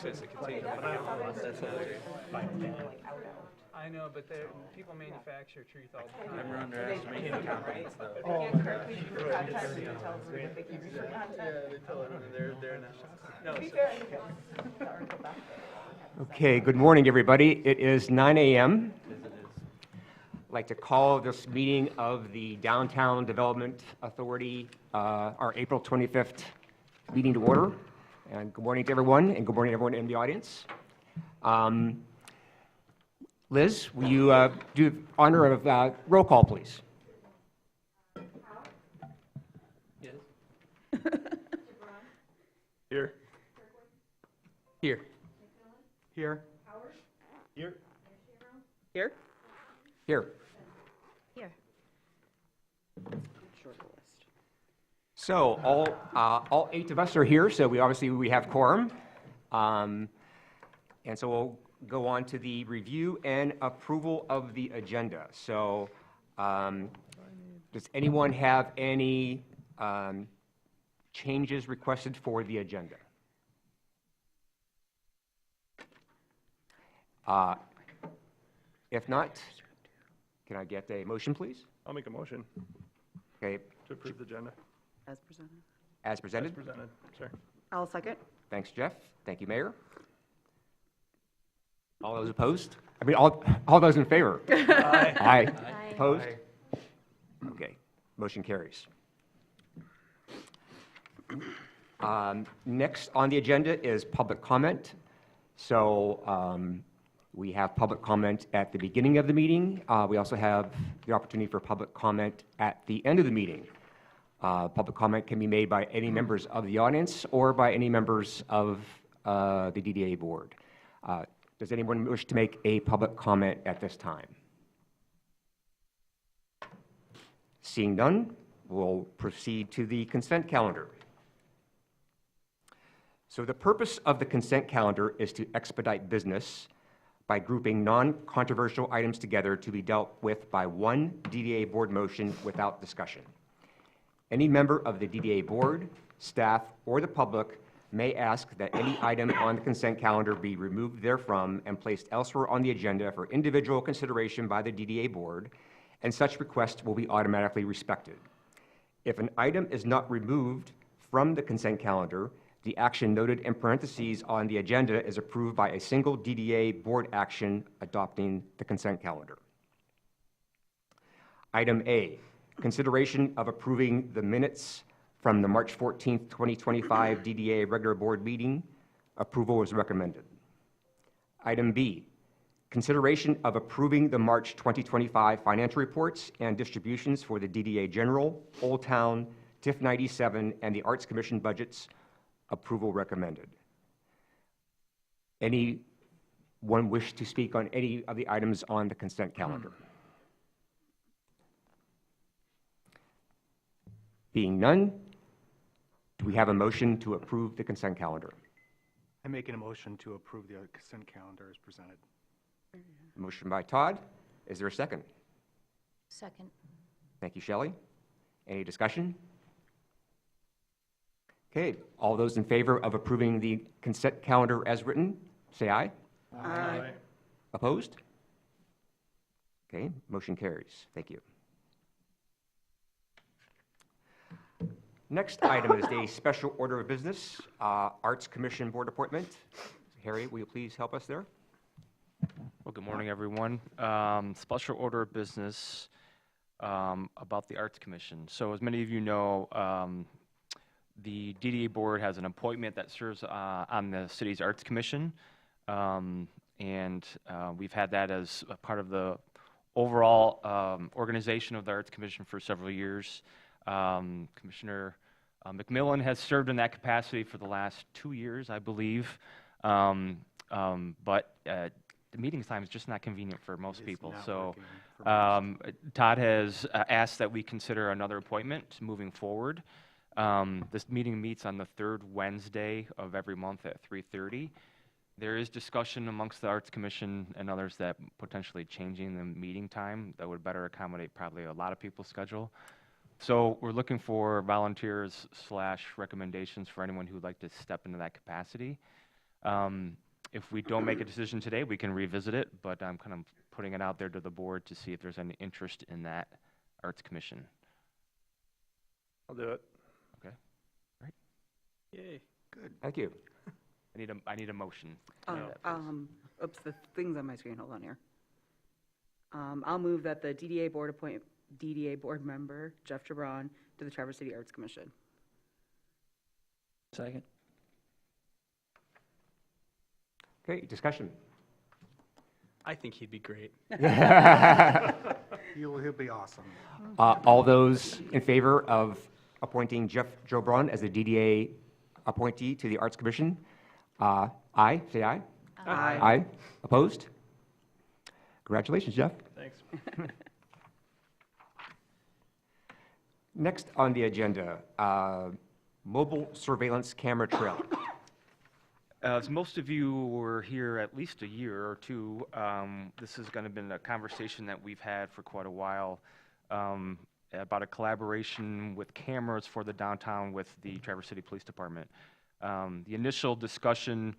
makes sense to continue. I know, but people manufacture truth all the time. Never underestimate the confidence, though. They can't correctly contact the details so that they can read the content. Yeah, they tell everyone they're analysis. To be fair, I think it's the article back there. Okay, good morning, everybody. It is 9 a.m. I'd like to call this meeting of the Downtown Development Authority, our April 25th meeting to order. And good morning to everyone, and good morning to everyone in the audience. Liz, will you do the honor of roll call, please? Yes. Here. Here. Here. Here. Here? Here. Here. So all 8 of us are here, so we have quorum. And so we'll go on to the review and approval of the agenda. So does anyone have any changes requested for the agenda? If not, can I get a motion, please? I'll make a motion Okay, to approve the agenda. As presented. as presented. As presented, sir. I'll second. Thanks, Jeff. Thank you, Mayor. All those opposed? I mean, all those in favor? Aye. Aye. Opposed? Okay, motion carries. Next on the agenda is public comment. So we have public comment at the beginning of the meeting. We also have the opportunity for public comment at the end of the meeting. Public comment can be made by any members of the audience or by any members of the DDA board. Does anyone wish to make a public comment at this time? Seeing none, we'll proceed to the consent calendar. So the purpose of the consent calendar is to expedite business by grouping non-controversial items together to be dealt with by one DDA board motion without discussion. Any member of the DDA board, staff, or the public may ask that any item on the consent calendar be removed therefrom and placed elsewhere on the agenda for individual consideration by the DDA board, and such request will be automatically respected. If an item is not removed from the consent calendar, the action noted in parentheses on the agenda is approved by a single DDA board action adopting the consent calendar. Item A, consideration of approving the minutes from the March 14th, 2025 DDA regular board meeting. Approval is recommended. Item B, consideration of approving the March 2025 financial reports and distributions for the DDA General, Old Town, TIF 97, and the Arts Commission budgets. Approval recommended. Anyone wish to speak on any of the items on the consent calendar? Being none, do we have a motion to approve the consent calendar? I'm making a motion to approve the consent calendar as presented. Motion by Todd. Is there a second? Second. Thank you, Shelley. Any discussion? Okay, all those in favor of approving the consent calendar as written, say aye. Aye. Opposed? Okay, motion carries. Thank you. Next item is a special order of business, Arts Commission Board appointment. Harry, will you please help us there? Well, good morning, everyone. Special order of business about the Arts Commission. So as many of you know, the DDA board has an appointment that serves on the city's Arts Commission. And we've had that as a part of the overall organization of the Arts Commission for several years. Commissioner McMillan has served in that capacity for the last 2 years, I believe. But the meeting time is just not convenient for most people. So Todd has asked that we consider another appointment moving forward. This meeting meets on the third Wednesday of every month at 3:30. There is discussion amongst the Arts Commission and others that potentially changing the meeting time that would better accommodate probably a lot of people's schedule. So we're looking for volunteers / recommendations for anyone who'd like to step into that capacity. If we don't make a decision today, we can revisit it, but I'm kind of putting it out there to the board to see if there's any interest in that Arts Commission. I'll do it. Yay. Thank you. I need a motion. Oops, the thing's on my screen, hold on here. I'll move that the DDA board appoint DDA board member Jeff Jabron to the Traverse City Arts Commission. Second. Okay, discussion. I think he'd be great. He'll be awesome. All those in favor of appointing Jeff Jobron as the DDA appointee to the Arts Commission? Aye, say aye. Aye. Aye. Opposed? Congratulations, Jeff. Thanks. Next on the agenda, mobile surveillance camera trailer. As most of you were here at least a year or two, this has going to been a conversation that we've had for quite a while about a collaboration with cameras for the downtown with the Traverse City Police Department. The initial discussion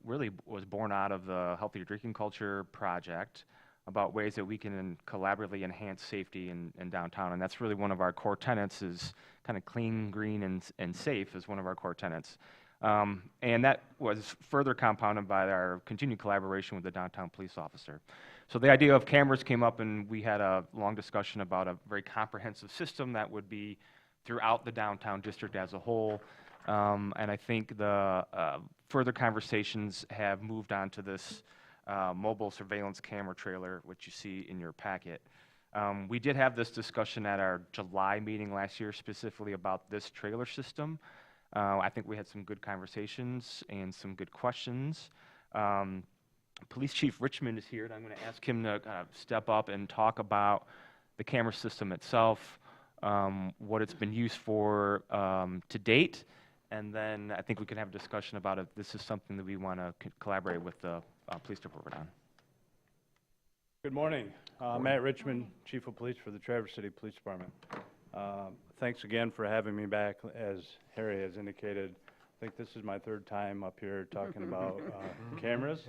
really was born out of the Healthier Drinking Culture project about ways that we can collaboratively enhance safety in downtown, and that's really one of our core tenets is kind of clean, green, and safe is one of our core tenets. And that was further compounded by our continued collaboration with the downtown police officer. So the idea of cameras came up, and we had a long discussion about a very comprehensive system that would be throughout the downtown district as a whole. And I think the further conversations have moved on to this mobile surveillance camera trailer, which you see in your packet. We did have this discussion at our July meeting last year, specifically about this trailer system. I think we had some good conversations and some good questions. Police Chief Richmond is here, and I'm going to ask him to step up and talk about the camera system itself, what it's been used for to date, and then I think we can have a discussion about if this is something that we want to collaborate with the police department on. Good morning. Matt Richmond, Chief of Police for the Traverse City Police Department. Thanks again for having me back. As Harry has indicated, I think this is my third time up here talking about cameras.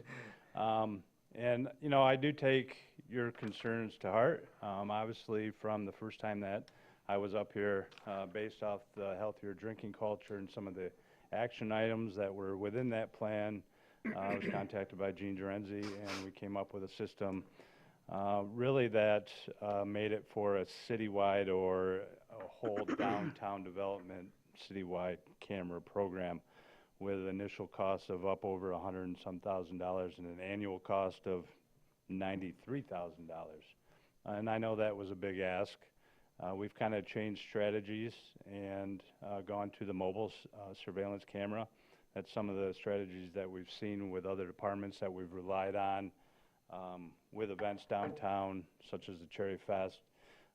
And, you know, I do take your concerns to heart. Obviously, from the first time that I was up here, based off the healthier drinking culture and some of the action items that were within that plan, I was contacted by Gene Gerenzi, and we came up with a system really that made it for a citywide or a whole downtown development citywide camera program with an initial cost of up over $100 and some thousand and an annual cost of $93,000. And I know that was a big ask. We've kind of changed strategies and gone to the mobile surveillance camera. That's some of the strategies that we've seen with other departments that we've relied on with events downtown, such as the Cherry Fest,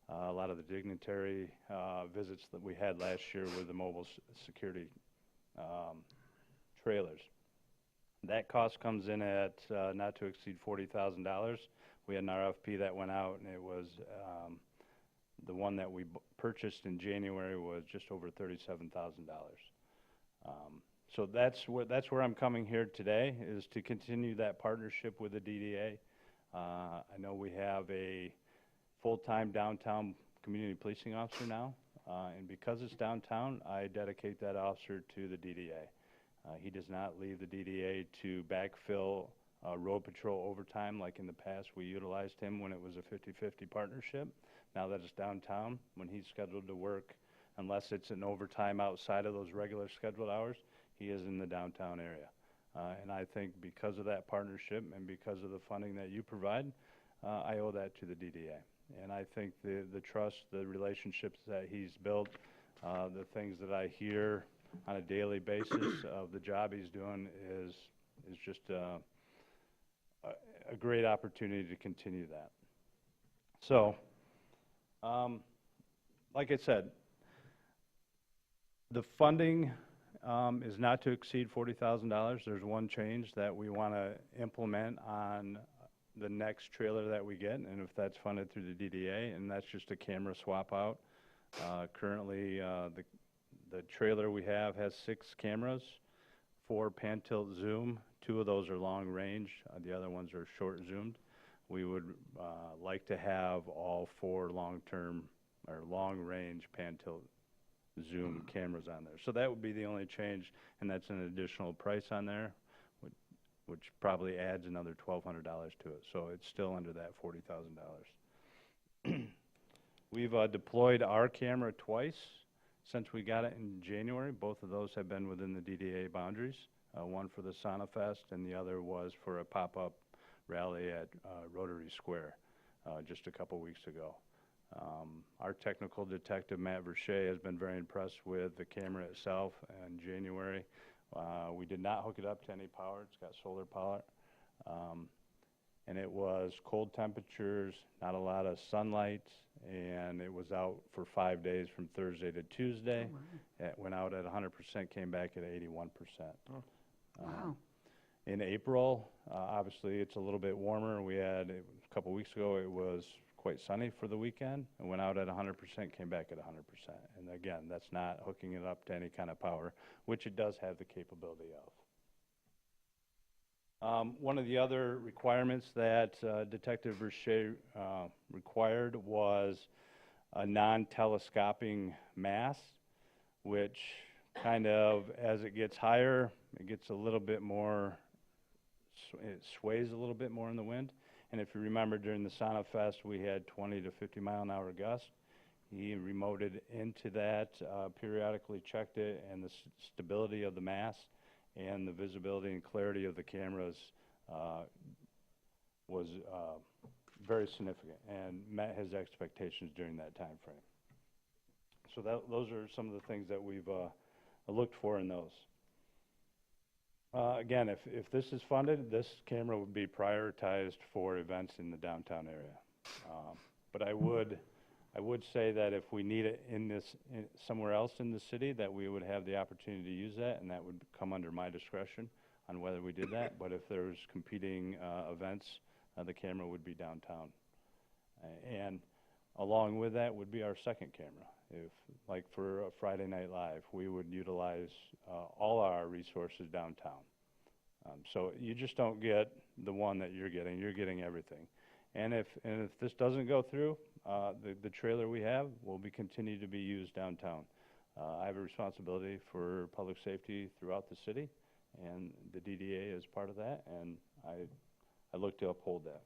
a lot of the dignitary visits that we had last year with the mobile security trailers. That cost comes in at not to exceed $40,000. We had an RFP that went out, and it was the one that we purchased in January was just over $37,000. So that's where I'm coming here today, is to continue that partnership with the DDA. I know we have a full-time downtown community policing officer now, and because it's downtown, I dedicate that officer to the DDA. He does not leave the DDA to backfill road patrol overtime like in the past. We utilized him when it was a 50-50 partnership. Now that it's downtown, when he's scheduled to work, unless it's an overtime outside of those regular scheduled hours, he is in the downtown area. And I think because of that partnership and because of the funding that you provide, I owe that to the DDA. And I think the trust, the relationships that he's built, the things that I hear on a daily basis of the job he's doing is just a great opportunity to continue that. So, like I said, the funding is not to exceed $40,000. There's one change that we want to implement on the next trailer that we get, and if that's funded through the DDA, and that's just a camera swap out. Currently, the trailer we have has 6 cameras. 4 pan tilt zoom. 2 of those are long range, the other ones are short zoomed. We would like to have all 4 long-term or long-range pan tilt zoom cameras on there. So that would be the only change, and that's an additional price on there, which probably adds another $1,200 to it. So it's still under that $40,000. We've deployed our camera twice since we got it in January. Both of those have been within the DDA boundaries. One for the Sauna Fest, and the other was for a pop-up rally at Rotary Square just a couple weeks ago. Our technical detective, Matt Verche, has been very impressed with the camera itself. In January, we did not hook it up to any power. It's got solar power. And it was cold temperatures, not a lot of sunlight, and it was out for 5 days from Thursday to Tuesday. It went out at 100%, came back at 81%. Wow. In April, obviously, it's a little bit warmer. We had, a couple weeks ago, it was quite sunny for the weekend. It went out at 100%, came back at 100%. And again, that's not hooking it up to any kind of power, which it does have the capability of. One of the other requirements that Detective Verche required was a non-telescoping mast, which kind of, as it gets higher, it gets a little bit more, it sways a little bit more in the wind. And if you remember, during the Sauna Fest, we had 20 to 50 mile an hour gusts. He remoted into that, periodically checked it, and the stability of the mast and the visibility and clarity of the cameras was very significant and met his expectations during that time frame. So those are some of the things that we've looked for in those. Again, if this is funded, this camera would be prioritized for events in the downtown area. But I would say that if we need it somewhere else in the city, that we would have the opportunity to use that, and that would come under my discretion on whether we did that. But if there's competing events, the camera would be downtown. And along with that would be our second camera. If, like for a Friday Night Live, we would utilize all our resources downtown. So you just don't get the one that you're getting everything. And if this doesn't go through, the trailer we have will continue to be used downtown. I have a responsibility for public safety throughout the city, and the DDA is part of that, and I look to uphold that.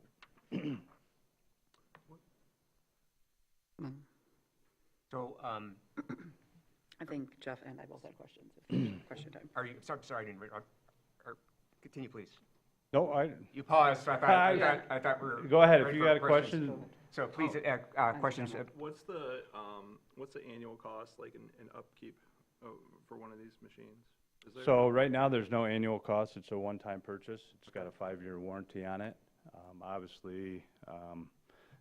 So, I think Jeff and I both had questions. If there's question time. are you, sorry, I didn't, continue, please. No, You paused, so I thought we were. go ahead, if ready you for got a questions. question. So please, questions. What's the annual cost, like in upkeep for one of these machines? Is there? So right now, there's no annual cost. It's a one-time purchase. It's got a 5-year warranty on it. Obviously,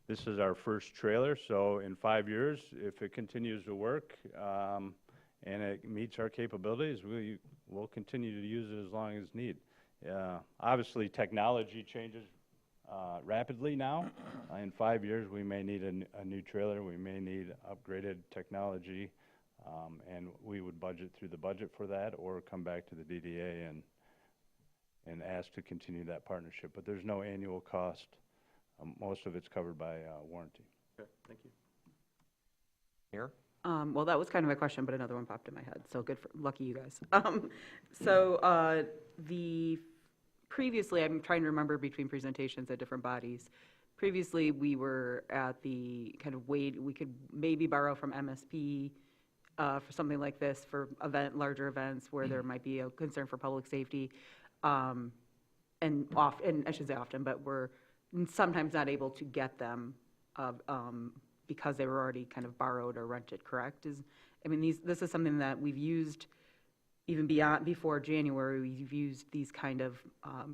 this is our first trailer, so in 5 years, if it continues to work and it meets our capabilities, we'll continue to use it as long as need. Obviously, technology changes rapidly now. In 5 years, we may need a new trailer. We may need upgraded technology, and we would budget through the budget for that, or come back to the DDA and ask to continue that partnership. But there's no annual cost. Most of it's covered by warranty. Okay, thank you. Here? Well, that was kind of a question, but another one popped in my head, so lucky you guys. Previously, I'm trying to remember between presentations at different bodies. Previously, we were at the kind of we could maybe borrow from MSP for something like this for larger events where there might be a concern for public safety. And I should say often, but we're sometimes not able to get them because they were already kind of borrowed or rented, correct? This is something that we've used even before January. We've used these kind of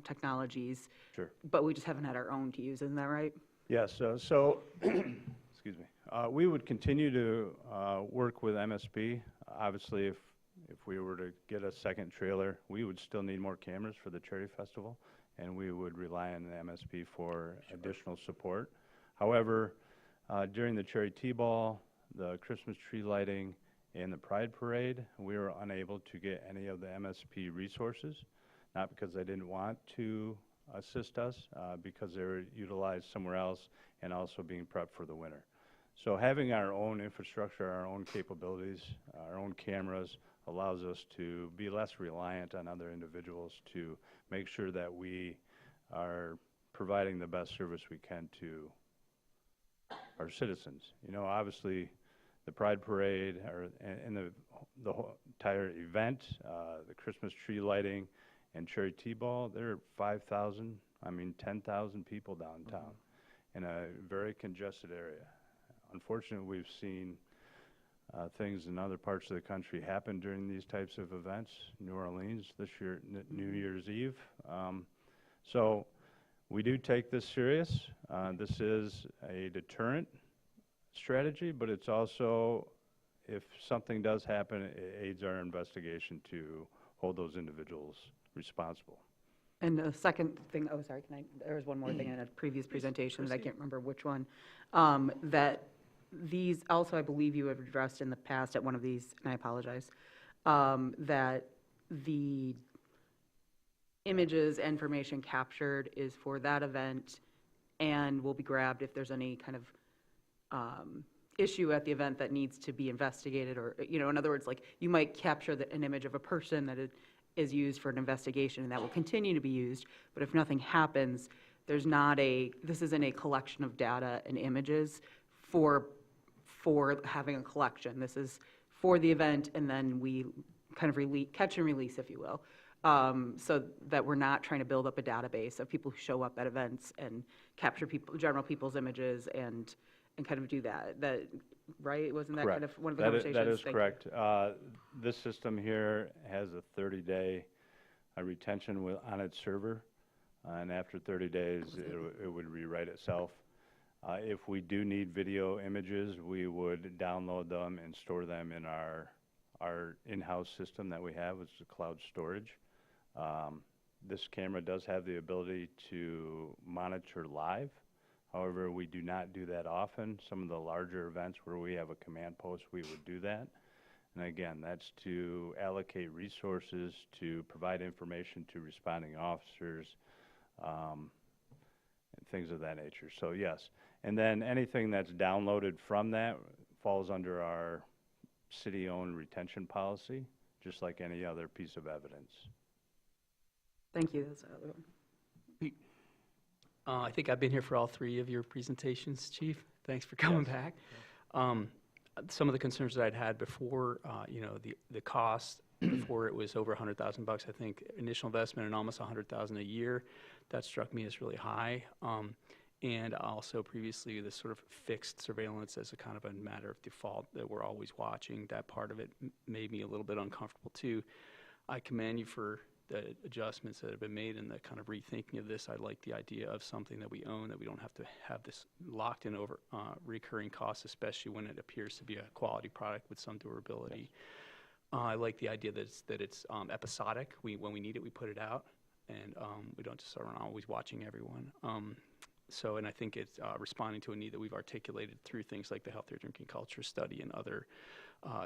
technologies. Sure. But we just haven't had our own to use, isn't that right? Yes, so excuse me. We would continue to work with MSP. Obviously, if we were to get a second trailer, we would still need more cameras for the Cherry Festival, and we would rely on the MSP for additional support. However, during the Cherry T-Ball, the Christmas tree lighting, In the Pride Parade, we were unable to get any of the MSP resources, not because they didn't want to assist us, because they were utilized somewhere else and also being prepped for the winter. So having our own infrastructure, our own capabilities, our own cameras allows us to be less reliant on other individuals to make sure that we are providing the best service we can to our citizens. You know, obviously, the Pride Parade and the whole entire event, the Christmas tree lighting and Cherry T-Ball, there are 5,000, 10,000 people downtown in a very congested area. Unfortunately, we've seen things in other parts of the country happen during these types of events. New Orleans this year, New Year's Eve. So we do take this serious. This is a deterrent strategy, but it's also, if something does happen, it aids our investigation to hold those individuals responsible. And the second thing, oh, sorry, there was one more thing in a previous presentation that I can't remember which one, that these, also I believe you have addressed in the past at one of these, and I apologize, that the images, information captured is for that event and will be grabbed if there's any kind of issue at the event that needs to be investigated, or, you know, in other words, like, you might capture an image of a person that is used for an investigation, and that will continue to be used, but if nothing happens, there's not this isn't a collection of data and images for having a collection. This is for the event, and then we kind of catch and release, if you will, so that we're not trying to build up a database of people who show up at events and capture general people's images and kind of do that, right? Wasn't that kind of one of the conversations? That is Thank correct. This system here has a 30-day retention on its server, and after 30 days, it would rewrite itself. If we do need video images, we would download them and store them in our in-house system that we have, which is cloud storage. This camera does have the ability to monitor live. However, we do not do that often. Some of the larger events where we have a command post, we would do that. And again, that's to allocate resources to provide information to responding officers, and things of that nature. So yes. And then anything that's downloaded from that falls under our city-owned retention policy, just like any other piece of evidence. Thank you. That's the other one. I think I've been here for all three of your presentations, Chief. Thanks for coming back. Some of the concerns that I'd had before, you know, the cost, before it was over $100,000, I think, initial investment and almost $100,000 a year, that struck me as really high. And also previously, this sort of fixed surveillance as a kind of a matter of default that we're always watching, that part of it made me a little bit uncomfortable too. I commend you for the adjustments that have been made and the kind of rethinking of this. I like the idea of something that we own, that we don't have to have this locked in over recurring costs, especially when it appears to be a quality product with some durability. Yes. I like the idea that it's episodic. When we need it, we put it out, and we don't just aren't always watching everyone. And I think it's responding to a need that we've articulated through things like the healthier drinking culture study and other,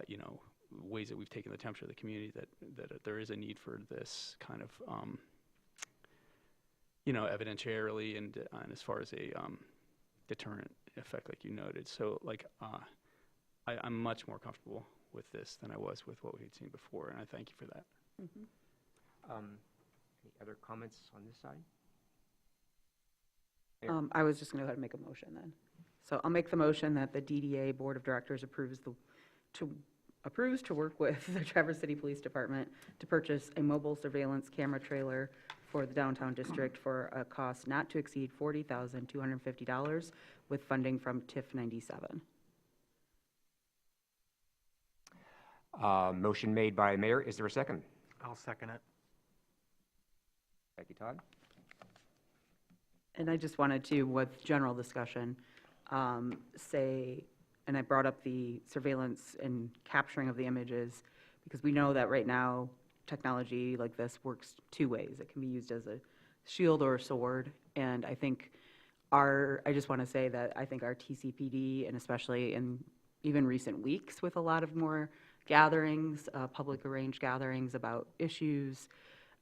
you know, ways that we've taken the temperature of the community, that there is a need for this kind of, you know, evidentiarily and as far as a deterrent effect, like you noted. So, like, I'm much more comfortable with this than I was with what we had seen before, and I thank you for that. Mm-hmm. Any other comments on this side? I was just going to go ahead and make a motion then. So I'll make the motion that the DDA Board of Directors approves to work with the Traverse City Police Department to purchase a mobile surveillance camera trailer for the downtown district for a cost not to exceed $40,250 with funding from TIF 97. Motion made by Mayor. Is there a second? I'll second it. Thank you, Todd. And I just wanted to, with general discussion, say, and I brought up the surveillance and capturing of the images, because we know that right now technology like this works two ways. It can be used as a shield or a sword, and I think I just want to say that I think our TCPD, and especially in even recent weeks with a lot of more gatherings, public arranged gatherings about issues,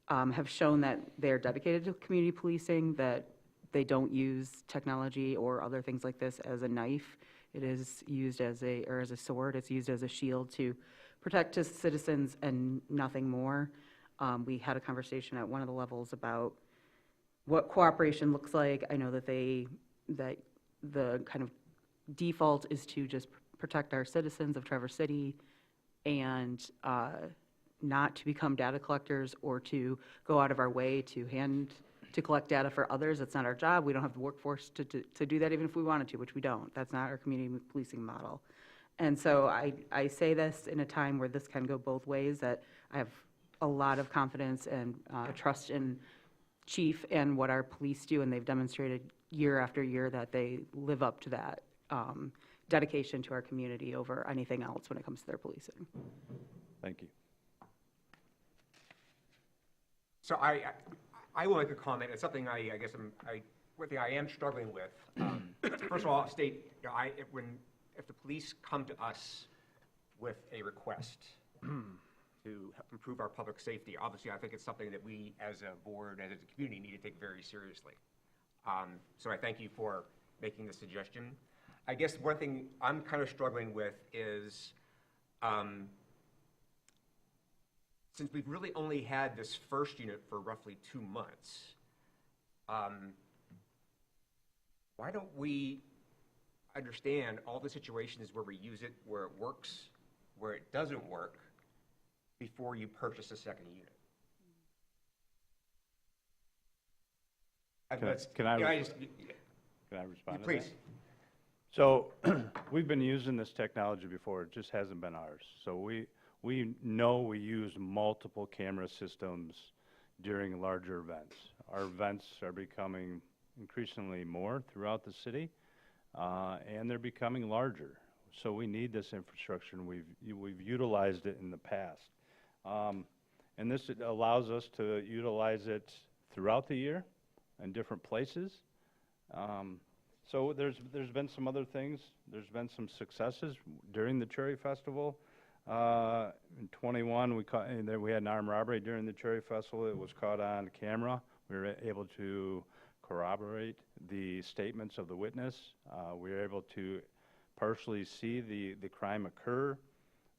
have shown that they're dedicated to community policing, that they don't use technology or other things like this as a knife. It is used as a sword. It's used as a shield to protect us citizens and nothing more. We had a conversation at one of the levels about what cooperation looks like. I know that that the kind of default is to just protect our citizens of Traverse City and not to become data collectors or to go out of our way to collect data for others. That's not our job. We don't have the workforce to do that, even if we wanted to, which we don't. That's not our community policing model. And so I say this in a time where this can go both ways, that I have a lot of confidence and trust in Chief and what our police do, and they've demonstrated year after year that they live up to that dedication to our community over anything else when it comes to their policing. Thank you. So I will make a comment. It's something I guess one thing I am struggling with. First of all, state, you know, if the police come to us with a request to improve our public safety, obviously I think it's something that we as a board and as a community need to take very seriously. So I thank you for making the suggestion. I guess one thing I'm kind of struggling with is, since we've really only had this first unit for roughly 2 months, why don't we understand all the situations where we use it, where it works, where it doesn't work, before you purchase a second unit? Can I Yeah, respond to that? please. So we've been using this technology before. It just hasn't been ours. So we know we use multiple camera systems during larger events. Our events are becoming increasingly more throughout the city, and they're becoming larger. So we need this infrastructure, and we've utilized it in the past. And this allows us to utilize it throughout the year in different places. So there's been some other things. There's been some successes during the Cherry Festival. In 21, we had an armed robbery during the Cherry Festival. It was caught on camera. We were able to corroborate the statements of the witness. We were able to partially see the crime occur.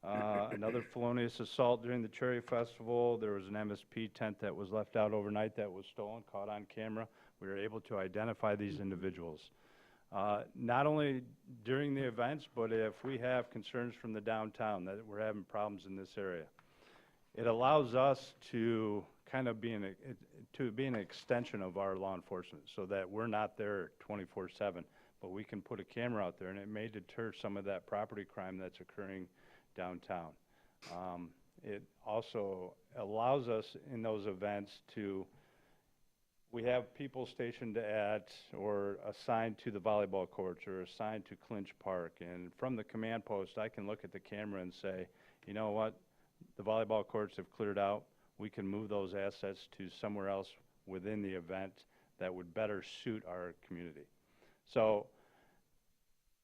Another felonious assault during the Cherry Festival. There was an MSP tent that was left out overnight that was stolen, caught on camera. We were able to identify these individuals. Not only during the events, but if we have concerns from the downtown that we're having problems in this area, it allows us to kind of be an extension of our law enforcement, so that we're not there 24/7, but we can put a camera out there, and it may deter some of that property crime that's occurring downtown. It also allows us in those events we have people stationed at or assigned to the volleyball courts or assigned to Clinch Park, and from the command post I can look at the camera and say, you know what, the volleyball courts have cleared out. We can move those assets to somewhere else within the event that would better suit our community. So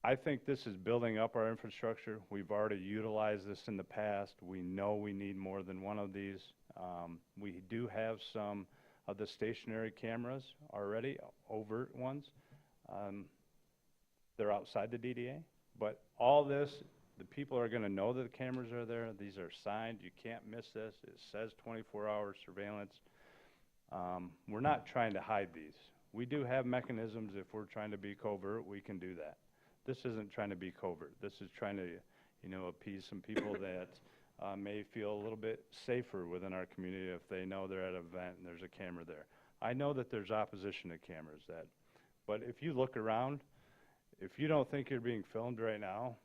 I think this is building up our infrastructure. We've already utilized this in the past. We know we need more than one of these. We do have some of the stationary cameras already, overt ones. They're outside the DDA, but all this, the people are going to know that the cameras are there. These are signed. You can't miss this. It says 24-hour surveillance. We're not trying to hide these. We do have mechanisms. If we're trying to be covert, we can do that. This isn't trying to be covert. This is trying to, appease some people that may feel a little bit safer within our community if they know they're at an event and there's a camera there. I know that there's opposition to cameras, but if you look around, if you don't think you're being filmed right now,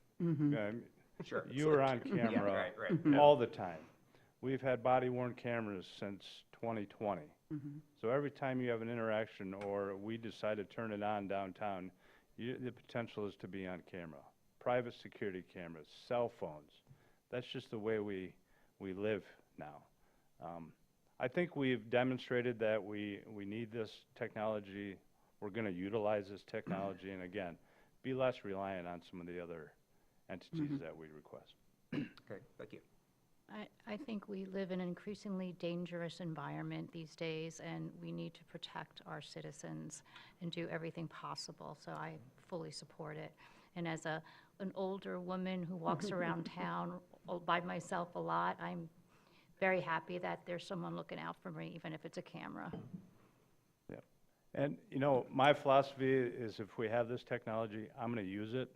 Sure. you are on camera right. all the time. We've had body-worn cameras since 2020. So every time you have an interaction or we decide to turn it on downtown, the potential is to be on camera. Private security cameras, cell phones. That's just the way we live now. I think we've demonstrated that we need this technology. We're going to utilize this technology, and again, be less reliant on some of the other entities that we request. Okay, thank you. I think we live in an increasingly dangerous environment these days, and we need to protect our citizens and do everything possible, so I fully support it. And as an older woman who walks around town by myself a lot, I'm very happy that there's someone looking out for me, even if it's a camera. Yeah. And, you know, my philosophy is if we have this technology, I'm going to use it.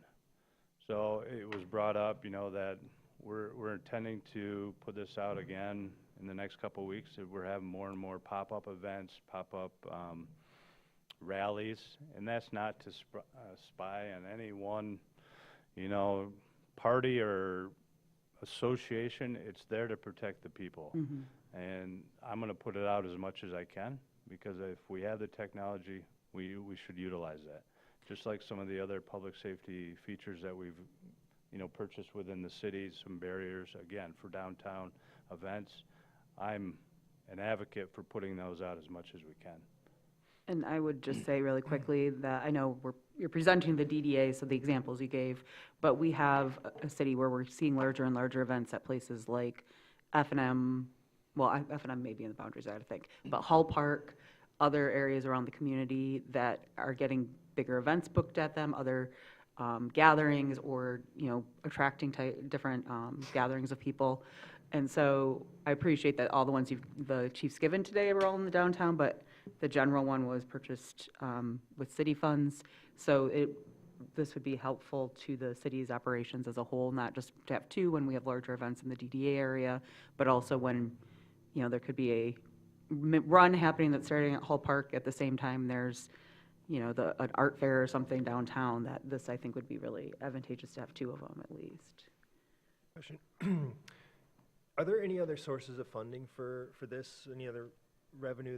So it was brought up, you know, that we're intending to put this out again in the next couple of weeks. We're having more and more pop-up events, pop-up rallies, and that's not to spy on any one, you know, party or association. It's there to protect the people. And I'm going to put it out as much as I can, because if we have the technology, we should utilize that. Just like some of the other public safety features that we've, you know, purchased within the city, some barriers, again, for downtown events. I'm an advocate for putting those out as much as we can. And I would just say really quickly that I know you're presenting the DDA, so the examples you gave, but we have a city where we're seeing larger and larger events at places like F&M, well, F&M may be in the boundaries, I think, but Hall Park, other areas around the community that are getting bigger events booked at them, other gatherings, or, you know, attracting different gatherings of people. And so I appreciate that all the ones the chief's given today were all in the downtown, but the general one was purchased with city funds. So this would be helpful to the city's operations as a whole, not just to have two when we have larger events in the DDA area, but also when, you know, there could be a run happening that's starting at Hall Park at the same time there's, you know, an art fair or something downtown, that this, I think, would be really advantageous to have two of them at least. Question. Are there any other sources of funding for this? Any other revenue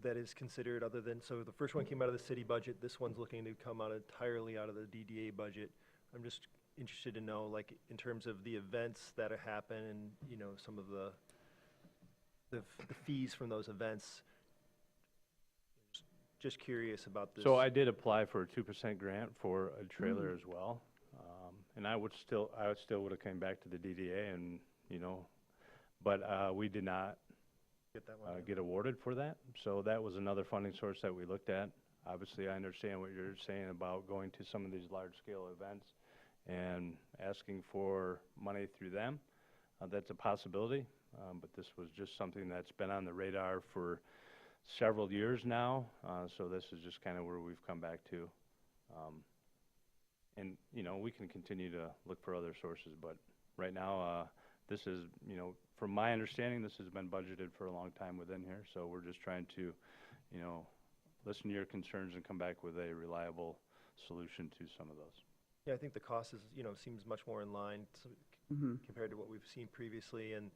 that is considered other than, so the first one came out of the city budget, this one's looking to come out entirely out of the DDA budget. I'm just interested to know, like, in terms of the events that happen and, you know, some of the fees from those events. Just curious about this. So I did apply for a 2% grant for a trailer as well. And I would still would have came back to the DDA and, you know, but we did not Get that one. get awarded for that. So that was another funding source that we looked at. Obviously, I understand what you're saying about going to some of these large-scale events and asking for money through them. That's a possibility, but this was just something that's been on the radar for several years now, so this is just kind of where we've come back to. And, you know, we can continue to look for other sources, but right now, this is, you know, from my understanding, this has been budgeted for a long time within here, so we're just trying to, you know, listen to your concerns and come back with a reliable solution to some of those. Yeah, I think the cost is, you know, seems much more in line compared to what we've seen previously, and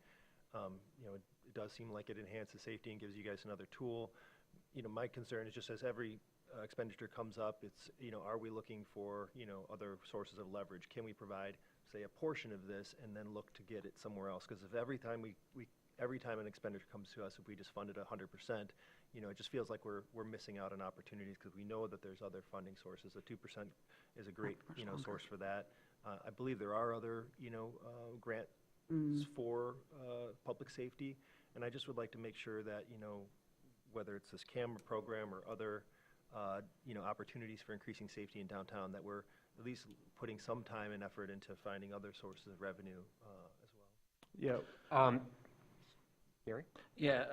you know, it does seem like it enhances safety and gives you guys another tool. You know, my concern is just as every expenditure comes up, it's, you know, are we looking for, you know, other sources of leverage? Can we provide, say, a portion of this and then look to get it somewhere else? Because if every time every time an expenditure comes to us, if we just fund it 100%, you know, it just feels like we're missing out on opportunities, because we know that there's other funding sources. The 2% is a great, you know, source for that. I believe there are other, you know, grants for public safety, and I just would like to make sure that, you know, whether it's this camera program or other, you know, opportunities for increasing safety in downtown, that we're at least putting some time and effort into finding other sources of revenue as well. Yeah. Gary? Yeah,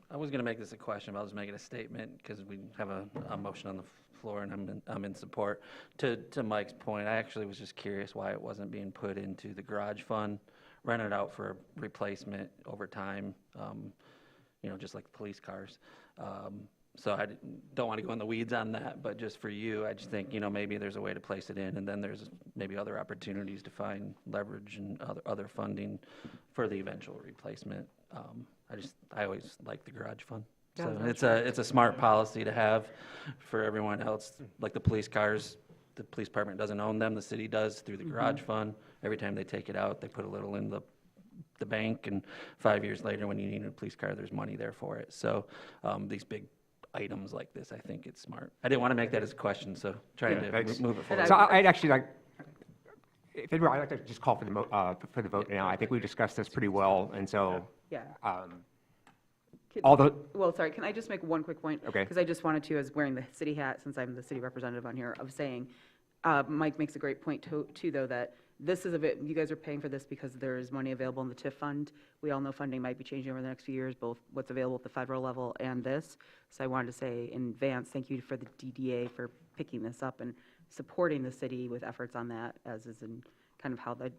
I was going to make this a question, but I was making a statement because we have a motion on the floor, and I'm in support. To Mike's point, I actually was just curious why it wasn't being put into the garage fund, rented out for replacement over time, you know, just like police cars. So I don't want to go in the weeds on that, but just for you, I just think, you know, maybe there's a way to place it in, and then there's maybe other opportunities to find leverage and other funding for the eventual replacement. I always like the garage fund. So it's a smart policy to have for everyone else, like the police cars. The police department doesn't own them, the city does through the garage fund. Every time they take it out, they put a little in the bank, and 5 years later, when you need a police car, there's money there for it. So these big items like this, I think it's smart. I didn't want to make that as a question, so trying to move it forward. So I'd actually like, If anybody, I'd like to just call for the vote now. I think we discussed this pretty well, and so, Yeah. Can- all the, Well, sorry, can I just make one quick point? Okay. Because I just wanted to, as wearing the city hat, since I'm the city representative on here, of saying, Mike makes a great point too, though, that this is a bit, you guys are paying for this because there is money available in the TIF fund. We all know funding might be changing over the next few years, both what's available at the federal level and this. So I wanted to say in advance, thank you for the DDA for picking this up and supporting the city with efforts on that, as is in kind of how the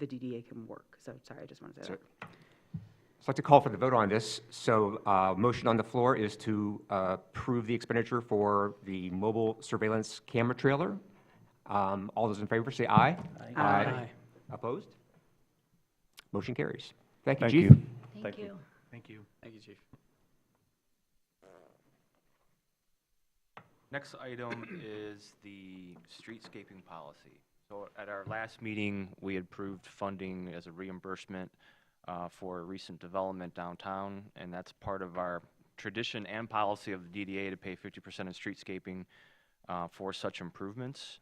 DDA can work. So, sorry, I just wanted to say that. I'd like to call for the vote on this. So, motion on the floor is to approve the expenditure for the mobile surveillance camera trailer. All those in favor say aye. Aye. Opposed? Motion carries. Thank you, Thank Chief. you. Thank you. Thank you. Thank you, Chief. Next item is the streetscaping policy. So at our last meeting, we had approved funding as a reimbursement for a recent development downtown, and that's part of our tradition and policy of the DDA to pay 50% of streetscaping for such improvements.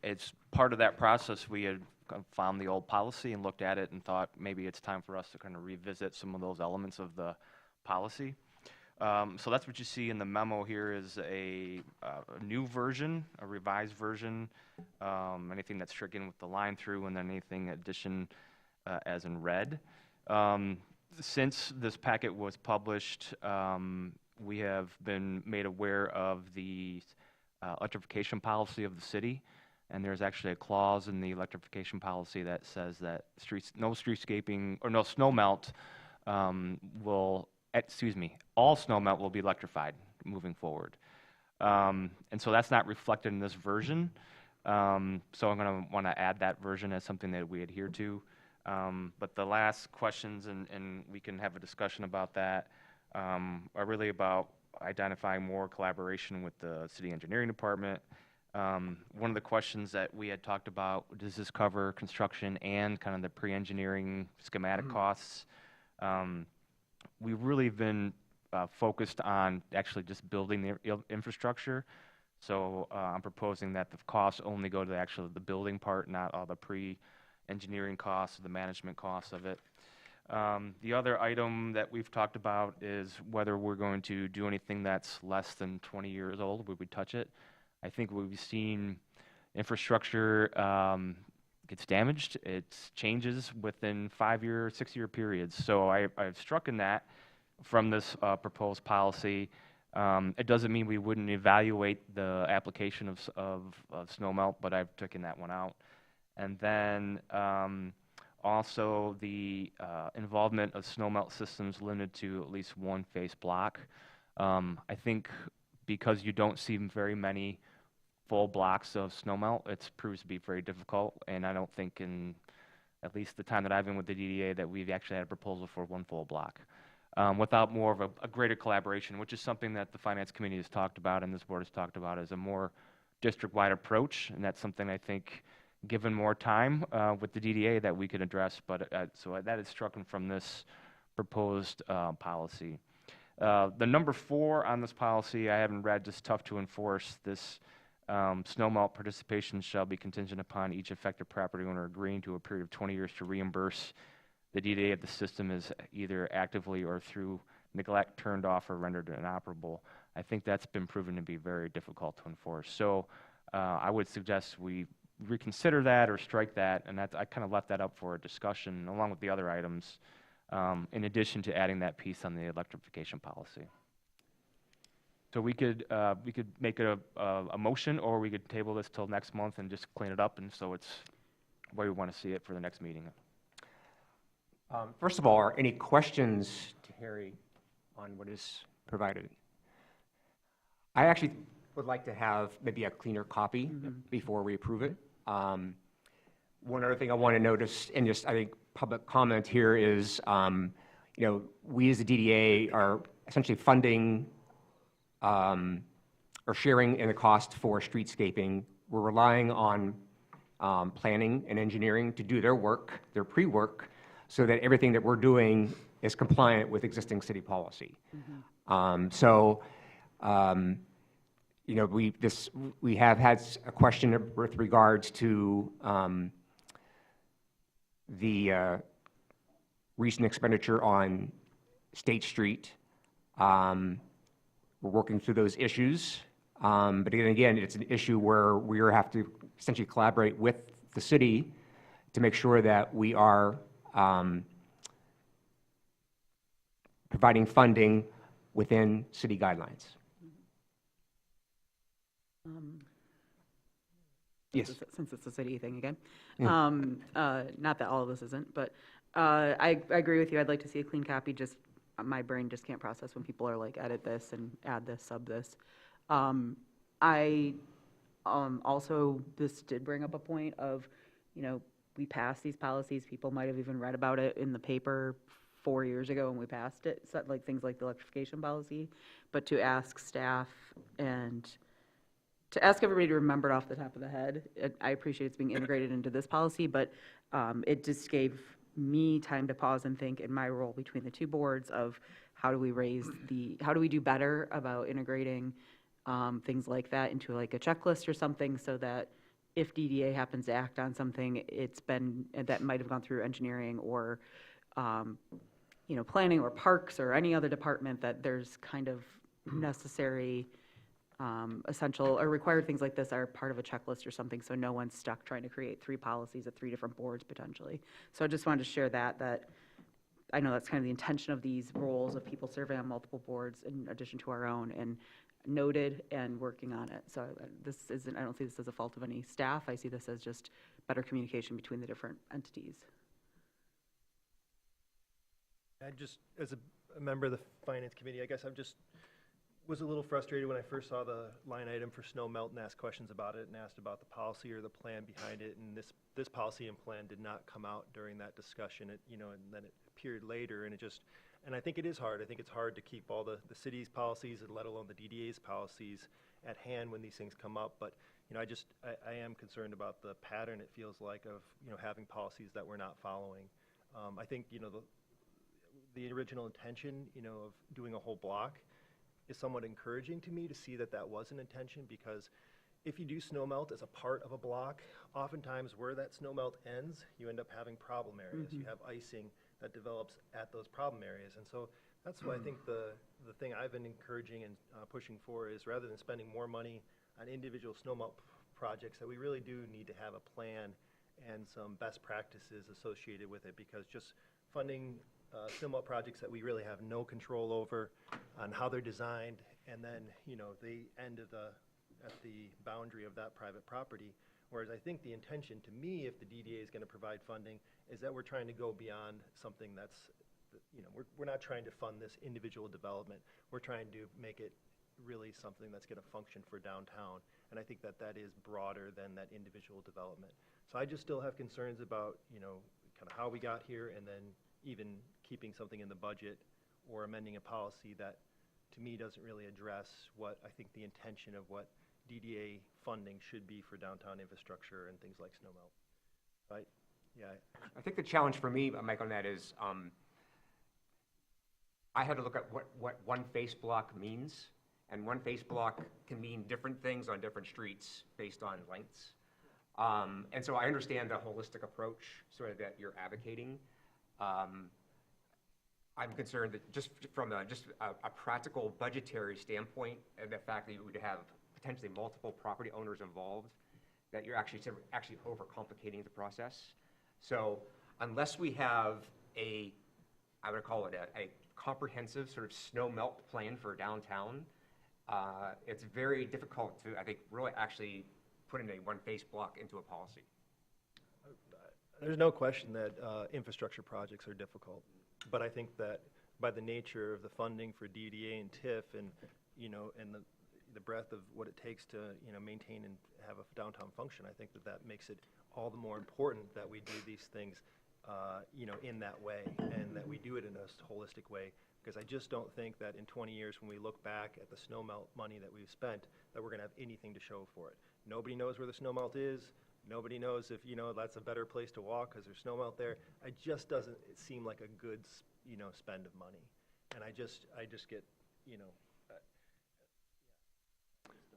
It's part of that process. We had found the old policy and looked at it and thought maybe it's time for us to kind of revisit some of those elements of the policy. So that's what you see in the memo here is a new version, a revised version, anything that's stricken with the line through, and then anything addition as in red. Since this packet was published, we have been made aware of the electrification policy of the city, and there's actually a clause in the electrification policy that says that no streetscaping or no snow melt all snow melt will be electrified moving forward. And so that's not reflected in this version. So I'm going to want to add that version as something that we adhere to. But the last questions, and we can have a discussion about that, are really about identifying more collaboration with the city engineering department. One of the questions that we had talked about, does this cover construction and kind of the pre-engineering schematic costs? We've really been focused on actually just building the infrastructure. So I'm proposing that the costs only go to actually the building part, not all the pre-engineering costs, the management costs of it. The other item that we've talked about is whether we're going to do anything that's less than 20 years old, would we touch it? I think we've seen infrastructure gets damaged, it changes within 5-year, 6-year periods. So I've struck in that from this proposed policy. It doesn't mean we wouldn't evaluate the application of snow melt, but I've taken that one out. And then also the involvement of snow melt systems limited to at least one face block. I think because you don't see very many full blocks of snow melt, it proves to be very difficult, and I don't think in at least the time that I've been with the DDA that we've actually had a proposal for one full block. Without more of a greater collaboration, which is something that the Finance Committee has talked about and this board has talked about as a more district-wide approach, and that's something I think, given more time with the DDA, that we could address, but so that is struck from this proposed policy. The number 4 on this policy, I haven't read, just tough to enforce. This snow melt participation shall be contingent upon each affected property owner agreeing to a period of 20 years to reimburse the DDA if the system is either actively or through neglect turned off or rendered inoperable. I think that's been proven to be very difficult to enforce. So I would suggest we reconsider that or strike that, and I kind of left that up for a discussion along with the other items, in addition to adding that piece on the electrification policy. So we could make a motion, or we could table this till next month and just clean it up, and so it's where we want to see it for the next meeting. First of all, are any questions to Harry on what is provided? I actually would like to have maybe a cleaner copy before we approve it. One other thing I want to notice, and just I think public comment here is, we as the DDA are essentially funding or sharing in the cost for streetscaping. We're relying on planning and engineering to do their work, their pre-work, so that everything that we're doing is compliant with existing city policy. you know, we have had a question with regards to the recent expenditure on State Street. We're working through those issues. But again, it's an issue where we have to essentially collaborate with the city to make sure that we are providing funding within city guidelines. Yes. Since it's a city thing again. Not that all of this isn't, but I agree with you. I'd like to see a clean copy. Just my brain just can't process when people are like, edit this and add this, sub this. I also, this did bring up a point of, you know, we passed these policies. People might have even read about it in the paper 4 years ago when we passed it, so, like things like the electrification policy. But to ask staff and to ask everybody to remember it off the top of the head, I appreciate it's being integrated into this policy, but it just gave me time to pause and think in my role between the two boards of how do we do better about integrating things like that into like a checklist or something, so that if DDA happens to act on something, that might have gone through engineering or you know, planning or parks or any other department, that there's kind of necessary, essential or required things like this are part of a checklist or something, so no one's stuck trying to create 3 policies at 3 different boards potentially. So I just wanted to share that I know that's kind of the intention of these roles of people serving on multiple boards in addition to our own, and noted and working on it. So I don't see this as a fault of any staff. I see this as just better communication between the different entities. I just, as a member of the Finance Committee, I guess was a little frustrated when I first saw the line item for snow melt and asked questions about it and asked about the policy or the plan behind it. And this policy and plan did not come out during that discussion. And then it appeared later, and I think it is hard. I think it's hard to keep all the city's policies, and let alone the DDA's policies, at hand when these things come up. But I am concerned about the pattern, it feels like, of having policies that we're not following. I think the original intention of doing a whole block is somewhat encouraging to me to see that was an intention, because if you do snow melt as a part of a block, oftentimes where that snow melt ends, you end up having problem areas. You have icing that develops at those problem areas. And so that's why I think the thing I've been encouraging and pushing for is, rather than spending more money on individual snow melt projects, that we really do need to have a plan and some best practices associated with it, because just funding snow melt projects that we really have no control over on how they're designed, and then they end at the boundary of that private property. Whereas I think the intention, to me, if the DDA is going to provide funding, is that we're trying to go beyond something that's, we're not trying to fund this individual development. We're trying to make it really something that's going to function for downtown. And I think that is broader than that individual development. So I just still have concerns about, kind of how we got here, and then even keeping something in the budget or amending a policy that, to me, doesn't really address what I think the intention of what DDA funding should be for downtown infrastructure and things like snow melt. Right? Yeah. I think the challenge for me, Mike, on that is I had to look at what one face block means, and one face block can mean different things on different streets based on lengths. And so I understand the holistic approach sort of that you're advocating. I'm concerned that just from a practical budgetary standpoint, and the fact that you would have potentially multiple property owners involved, that you're actually overcomplicating the process. So unless we have I would call it a comprehensive sort of snow melt plan for downtown, it's very difficult to, I think, really actually put in a one face block into a policy. There's no question that infrastructure projects are difficult, but I think that by the nature of the funding for DDA and TIF, and and the breadth of what it takes to maintain and have a downtown function, I think that makes it all the more important that we do these things in that way, and that we do it in a holistic way. Because I just don't think that in 20 years, when we look back at the snow melt money that we've spent, that we're going to have anything to show for it. Nobody knows where the snow melt is. Nobody knows if that's a better place to walk because there's snow melt there. It just doesn't seem like a good spend of money. And I just get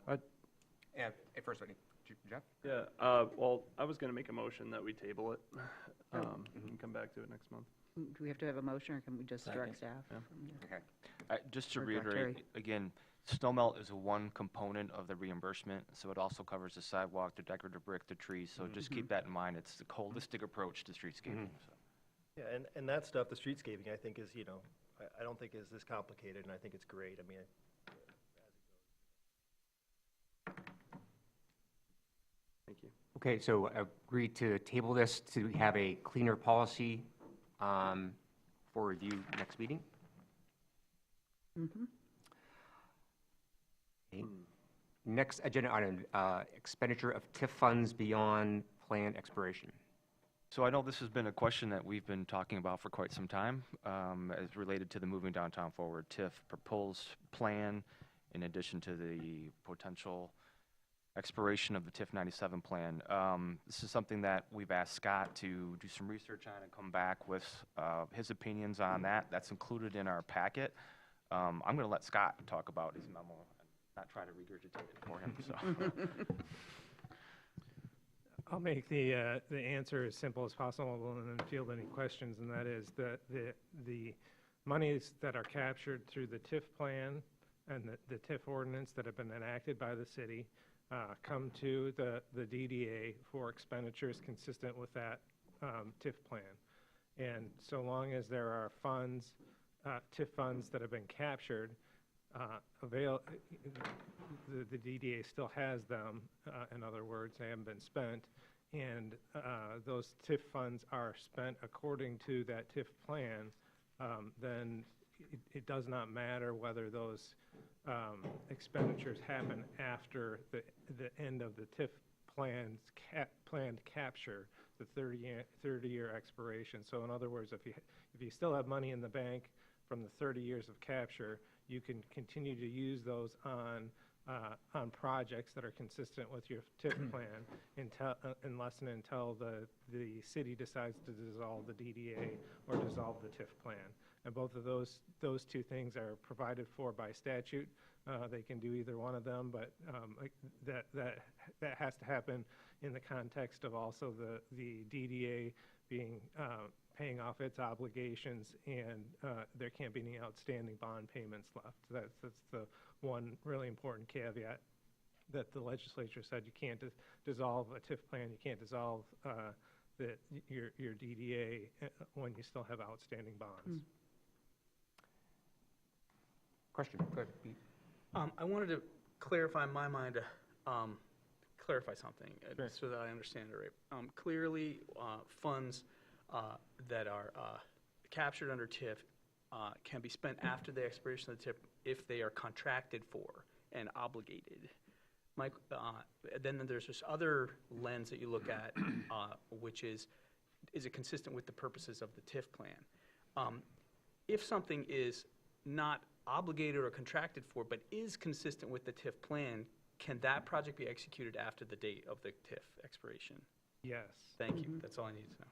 And first, Jeff? Yeah, well, I was gonna make a motion that we table it, and come back to it next month. Do we have to have a motion, or can we just direct staff? Yeah. from there? Okay. Just to Or Dr. reiterate, Terry. again, snow melt is one component of the reimbursement, so it also covers the sidewalk, the decorative brick, the trees, so just keep that in mind. It's the holistic approach to streetscaping, so. Yeah, and that stuff, the streetscaping, I think is, you know, I don't think is this complicated, and I think it's great. I mean, Thank you. Okay, so agree to table this to have a cleaner policy for review next meeting? Mhm. Okay. Next agenda item, expenditure of TIF funds beyond planned expiration. So I know this has been a question that we've been talking about for quite some time, as related to the Moving Downtown Forward TIF proposed plan, in addition to the potential expiration of the TIF 97 plan. This is something that we've asked Scott to do some research on and come back with his opinions on that. That's included in our packet. I'm going to let Scott talk about his memo, not try to regurgitate it for him, so. I'll make the answer as simple as possible and then field any questions, and that is that the monies that are captured through the TIF plan and the TIF ordinance that have been enacted by the city come to the DDA for expenditures consistent with that TIF plan. And so long as there are funds, TIF funds that have been captured, the DDA still has them. In other words, they haven't been spent, and those TIF funds are spent according to that TIF plan, then it does not matter whether those expenditures happen after the end of the TIF planned capture, the 30-year expiration. So in other words, if you still have money in the bank from the 30 years of capture, you can continue to use those on projects that are consistent with your TIF plan unless and until the city decides to dissolve the DDA or dissolve the TIF plan. And both of those two things are provided for by statute. They can do either one of them, but that has to happen in the context of also the DDA paying off its obligations, and there can't be any outstanding bond payments left. That's the one really important caveat that the legislature said. You can't dissolve a TIF plan, you can't dissolve your DDA when you still have outstanding bonds. Question, go ahead, Pete. I wanted to clarify in my mind, clarify something so that I understand it right. Clearly, funds that are captured under TIF can be spent after the expiration of the TIF if they are contracted for and obligated. Mike, then there's this other lens that you look at, which is it consistent with the purposes of the TIF plan? If something is not obligated or contracted for, but is consistent with the TIF plan, can that project be executed after the date of the TIF expiration? Yes. Thank you. That's all I need to know.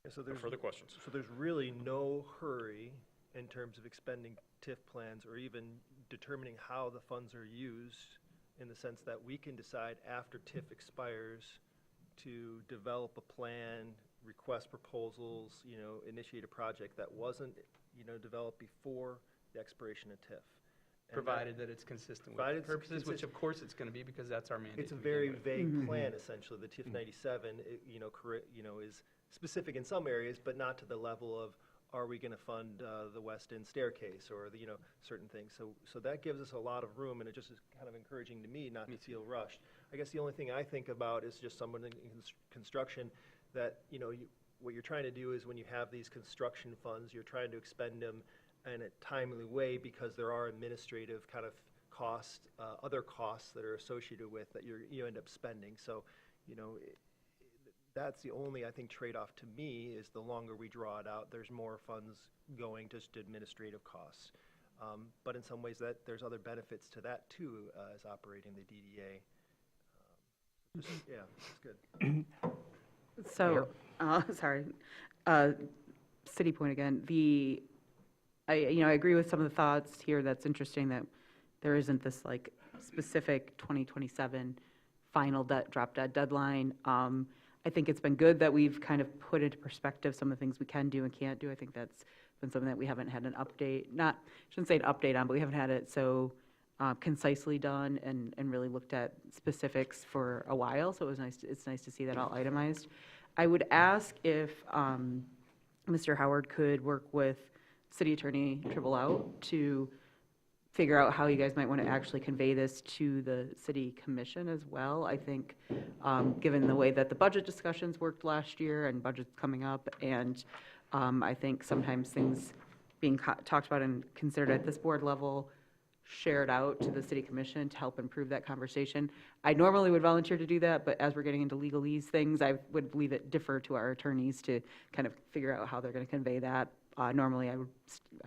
yeah, so No there's further questions. So there's really no hurry in terms of expending TIF plans or even determining how the funds are used, in the sense that we can decide after TIF expires to develop a plan, request proposals, initiate a project that wasn't, developed before the expiration of TIF. And Provided that it's consistent with provided the it's purposes, which of course it's going to be because that's our mandate. It's a to begin very with. vague plan, essentially. The TIF 97, is specific in some areas, but not to the level of, are we going to fund the West End staircase or certain things. So that gives us a lot of room, and it just is kind of encouraging to me not to feel rushed. I guess the only thing I think about is just someone in construction that, what you're trying to do is when you have these construction funds, you're trying to expend them in a timely way because there are administrative kind of costs, other costs that are associated with that you end up spending. So, that's the only, I think, trade-off to me is the longer we draw it out, there's more funds going just to administrative costs. But in some ways there's other benefits to that too, as operating the DDA. Yeah, it's good. So, sorry, City Point again. I agree with some of the thoughts here. That's interesting that there isn't this like specific 2027 final drop dead deadline. I think it's been good that we've kind of put into perspective some of the things we can do and can't do. I think that's been something that we haven't had an update, not, shouldn't say an update on, but we haven't had it so concisely done and really looked at specifics for a while. So it was nice, it's nice to see that all itemized. I would ask if Mr. Howard could work with City Attorney Tribble Out to figure out how you guys might want to actually convey this to the city commission as well. I think, given the way that the budget discussions worked last year and budget's coming up, and I think sometimes things being talked about and considered at this board level shared out to the city commission to help improve that conversation. I normally would volunteer to do that, but as we're getting into legalese things, I would leave it defer to our attorneys to kind of figure out how they're going to convey that. Normally, I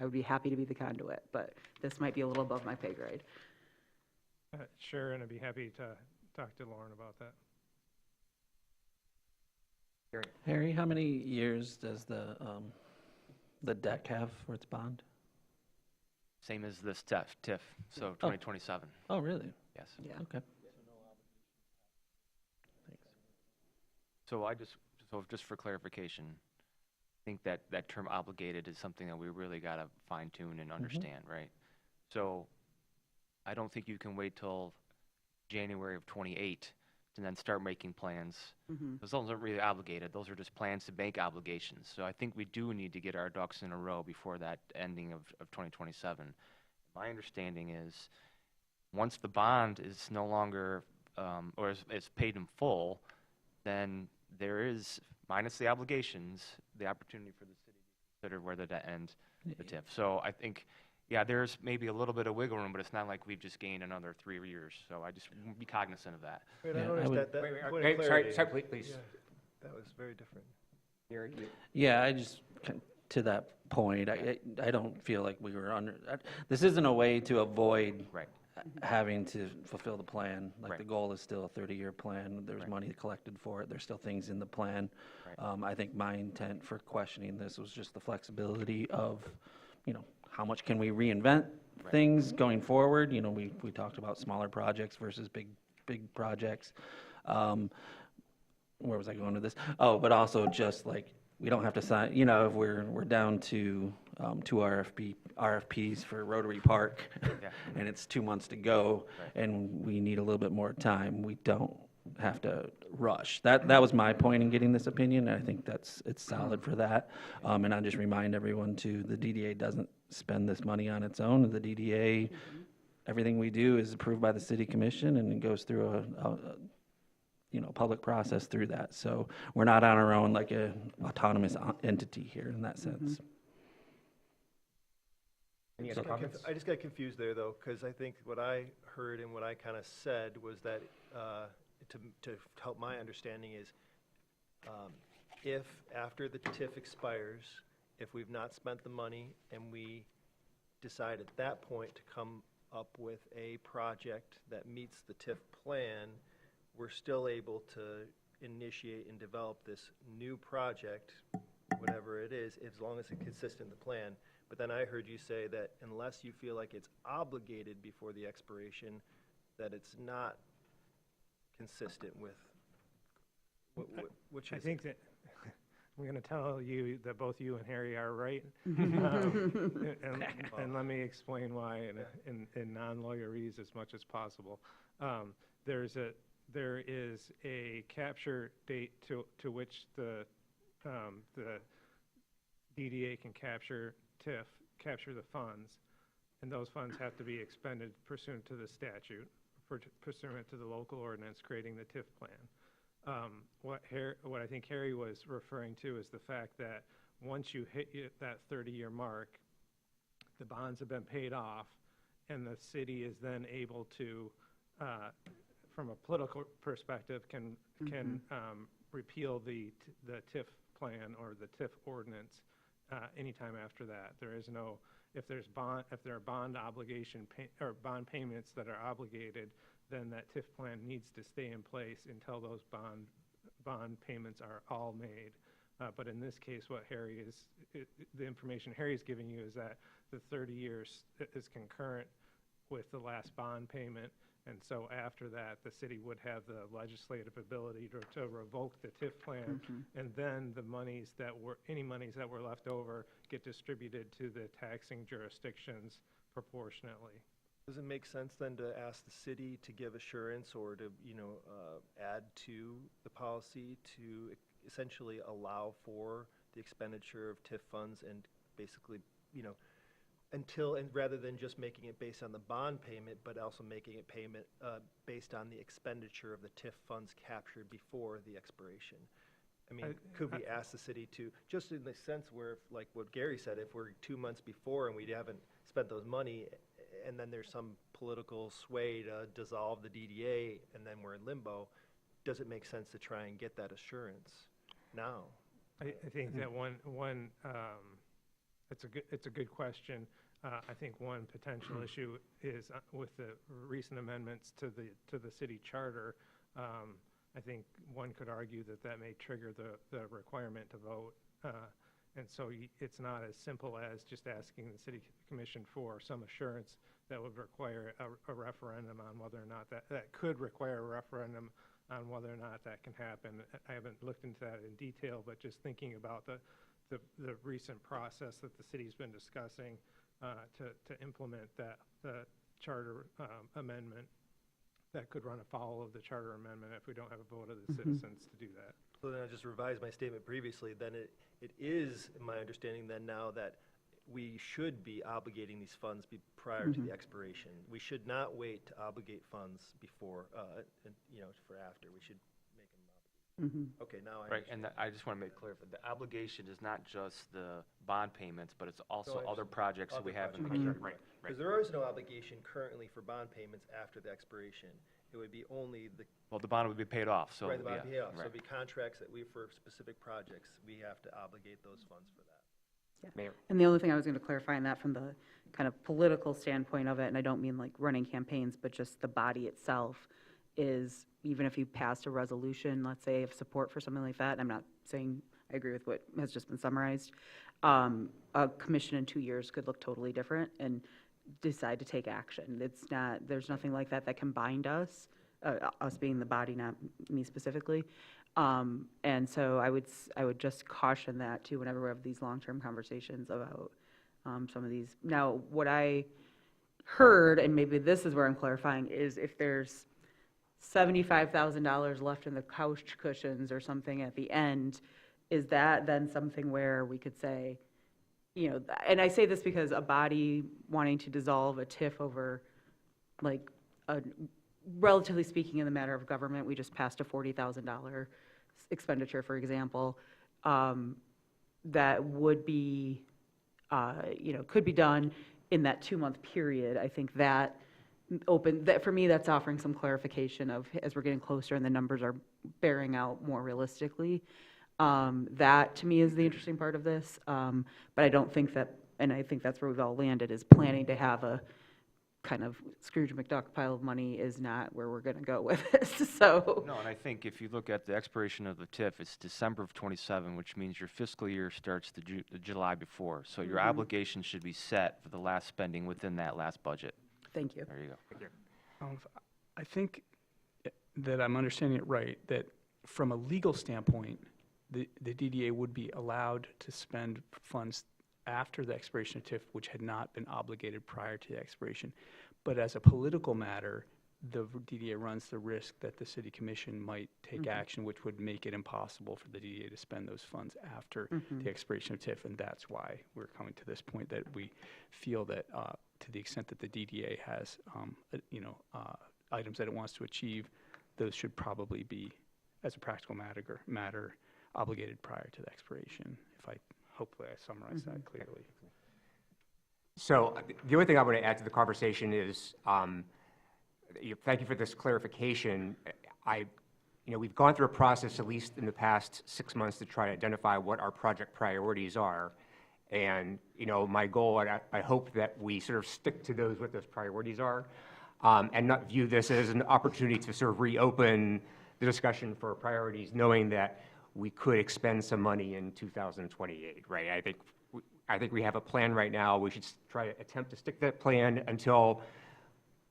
would be happy to be the conduit, but this might be a little above my pay grade. Sure, and I'd be happy to talk to Lauren about that. Harry, how many years does the deck have for its bond? Same as this TIF, so 2027. Oh, really? Yes. Yeah. Okay. So just for clarification, I think that term obligated is something that we really got to fine tune and understand, right? So I don't think you can wait till January of 28 and then start making plans. Because those aren't really obligated. Those are just plans to make obligations. So I think we do need to get our ducks in a row before that ending of 2027. My understanding is once the bond is no longer, or is paid in full, then there is, minus the obligations, the opportunity for the city to consider whether to end the TIF. So I think, yeah, there's maybe a little bit of wiggle room, but it's not like we've just gained another 3 years. So I just be cognizant of that. Wait, Yeah, I I noticed would- that point of clarity. Sorry, please. Yeah, that was very different. Gary, you- Yeah, I just, to that point, I don't feel like we were this isn't a way to avoid Right. having to fulfill the plan. Like, the Right. goal is still a 30-year plan. There's Right. money collected for it. There's still things in the plan. Right. I think my intent for questioning this was just the flexibility of, how much can we reinvent Right. things going forward? We talked about smaller projects versus big projects. Where was I going with this? Oh, but also just like, we don't have to sign, if we're down to two RFPs for Rotary Park, Yeah. and it's 2 months to go, Right. and we need a little bit more time, we don't have to rush. That was my point in getting this opinion, and I think it's solid for that. And I just remind everyone too, the DDA doesn't spend this money on its own. The DDA, everything we do is approved by the city commission, and it goes through a public process through that. So we're not on our own like a autonomous entity here in that sense. Any other comments? I just got confused there, though, because I think what I heard and what I kind of said was that, to help my understanding is, if after the TIF expires, if we've not spent the money and we decide at that point to come up with a project that meets the TIF plan, we're still able to initiate and develop this new project, whatever it is, as long as it's consistent in the plan. But then I heard you say that unless you feel like it's obligated before the expiration, that it's not consistent with, which is. I think that, I'm going to tell you that both you and Harry are right. And let me explain why in non-lawyerese as much as possible. There is a capture date to which the DDA can capture TIF, capture the funds, and those funds have to be expended pursuant to the statute, pursuant to the local ordinance creating the TIF plan. What I think Harry was referring to is the fact that once you hit that 30-year mark, the bonds have been paid off, and the city is then able to, from a political perspective, can repeal the TIF plan or the TIF ordinance anytime after that. There is no, if there are bond obligation or bond payments that are obligated, then that TIF plan needs to stay in place until those bond payments are all made. But in this case, what the information Harry's giving you is that the 30 years is concurrent with the last bond payment. And so after that, the city would have the legislative ability to revoke the TIF plan. And then the monies any monies that were left over get distributed to the taxing jurisdictions proportionately. Does it make sense then to ask the city to give assurance or to, add to the policy to essentially allow for the expenditure of TIF funds and basically, rather than just making it based on the bond payment, but also making it payment based on the expenditure of the TIF funds captured before the expiration? I mean, could we ask the city to, just in the sense where, like what Gary said, if we're 2 months before and we haven't spent those money, and then there's some political sway to dissolve the DDA, and then we're in limbo, does it make sense to try and get that assurance now? I think that it's a good question. I think one potential issue is with the recent amendments to the city charter. I think one could argue that may trigger the requirement to vote. And so it's not as simple as just asking the city commission for some assurance that would require a referendum on whether or not that could require a referendum on whether or not that can happen. I haven't looked into that in detail, but just thinking about the recent process that the city's been discussing to implement the charter amendment, that could run afoul of the charter amendment if we don't have a vote of the citizens to do that. So then I just revised my statement previously, then it is my understanding then now that we should be obligating these funds prior to the expiration. We should not wait to obligate funds before, for after. We should make them obligated. Okay, now I Right, and I just want to make clear, that the obligation is not just the bond payments, but it's also other projects that we have in the queue. Right, right. Because there is no obligation currently for bond payments after the expiration. It would be only the. Well, the bond would be paid off, so. Right, the bond yeah, payoff. So right. it'd be contracts that for specific projects, we have to obligate those funds for that. Yeah. And the only thing I was going to clarify on that from the kind of political standpoint of it, and I don't mean like running campaigns, but just the body itself, is even if you passed a resolution, let's say, of support for something like that, I'm not saying I agree with what has just been summarized, a commission in 2 years could look totally different and decide to take action. There's nothing like that can bind us, us being the body, not me specifically. And so I would just caution that too whenever we have these long-term conversations about some of these. Now, what I heard, and maybe this is where I'm clarifying, is if there's $75,000 left in the couch cushions or something at the end, is that then something where we could say, and I say this because a body wanting to dissolve a TIF over, like, relatively speaking, in the matter of government, we just passed a $40,000 expenditure, for example, that would be, could be done in that 2-month period. I think that for me, that's offering some clarification of, as we're getting closer and the numbers are bearing out more realistically. That, to me, is the interesting part of this. But I don't think that, and I think that's where we've all landed, is planning to have a kind of Scrooge McDuck pile of money is not where we're going to go with this. So No, and I think if you look at the expiration of the TIF, it's December of '27, which means your fiscal year starts the July before. So your obligation should be set for the last spending within that last budget. Thank you. There you go. I think that I'm understanding it right, that from a legal standpoint, the DDA would be allowed to spend funds after the expiration of TIF, which had not been obligated prior to the expiration. But as a political matter, the DDA runs the risk that the city commission might take action, which would make it impossible for the DDA to spend those funds after the expiration of TIF. And that's why we're coming to this point, that we feel that to the extent that the DDA has, items that it wants to achieve, those should probably be, as a practical matter, obligated prior to the expiration. Hopefully I summarized that clearly. So the only thing I want to add to the conversation is, thank you for this clarification. We've gone through a process, at least in the past 6 months, to try to identify what our project priorities are. And, my goal, and I hope that we sort of stick to what those priorities are, and not view this as an opportunity to sort of reopen the discussion for priorities, knowing that we could expend some money in 2028, right? I think we have a plan right now. We should try to attempt to stick to that plan until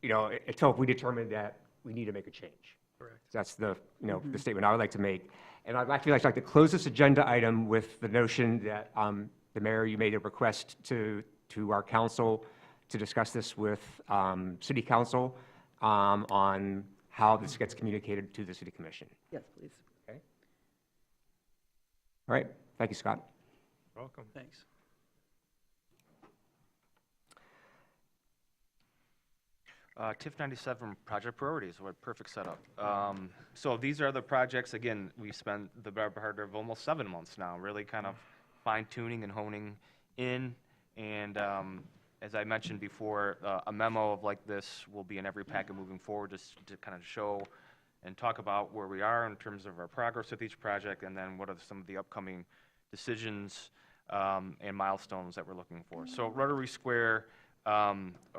until we determine that we need to make a change. Correct. That's the, the statement I would like to make. And I'd actually like to close this agenda item with the notion that the mayor, you made a request to our council to discuss this with city council on how this gets communicated to the city commission. Yes, please. Okay. All right. Thank you, Scott. Welcome. Thanks. TIF 97 project priorities, what a perfect setup. So these are the projects, again, we spent the better part of almost 7 months now, really kind of fine tuning and honing in. And as I mentioned before, a memo of like this will be in every packet moving forward, just to kind of show and talk about where we are in terms of our progress with each project, and then what are some of the upcoming decisions and milestones that we're looking for. So Rotary Square,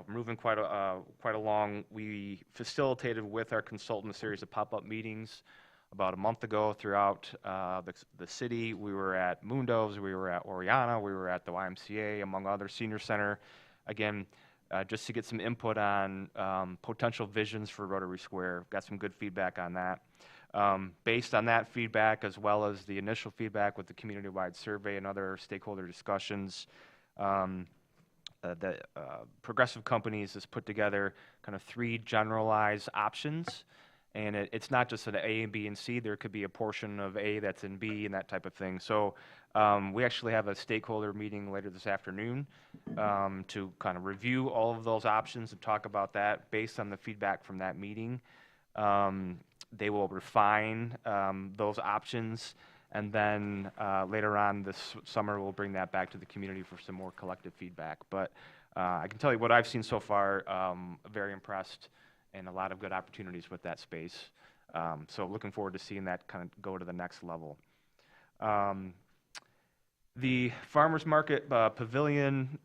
moving quite along. We facilitated with our consultant a series of pop-up meetings about a month ago throughout the city. We were at Mundo's, we were at Oriana, we were at the YMCA, among other senior center. Again, just to get some input on potential visions for Rotary Square. Got some good feedback on that. Based on that feedback, as well as the initial feedback with the community-wide survey and other stakeholder discussions, the Progressive Companies has put together kind of 3 generalized options. And it's not just an A and B and C. There could be a portion of A that's in B and that type of thing. So we actually have a stakeholder meeting later this afternoon to kind of review all of those options and talk about that based on the feedback from that meeting. They will refine those options, and then later on this summer we'll bring that back to the community for some more collective feedback. But I can tell you what I've seen so far, very impressed, and a lot of good opportunities with that space. So looking forward to seeing that kind of go to the next level. The Farmers Market Pavilion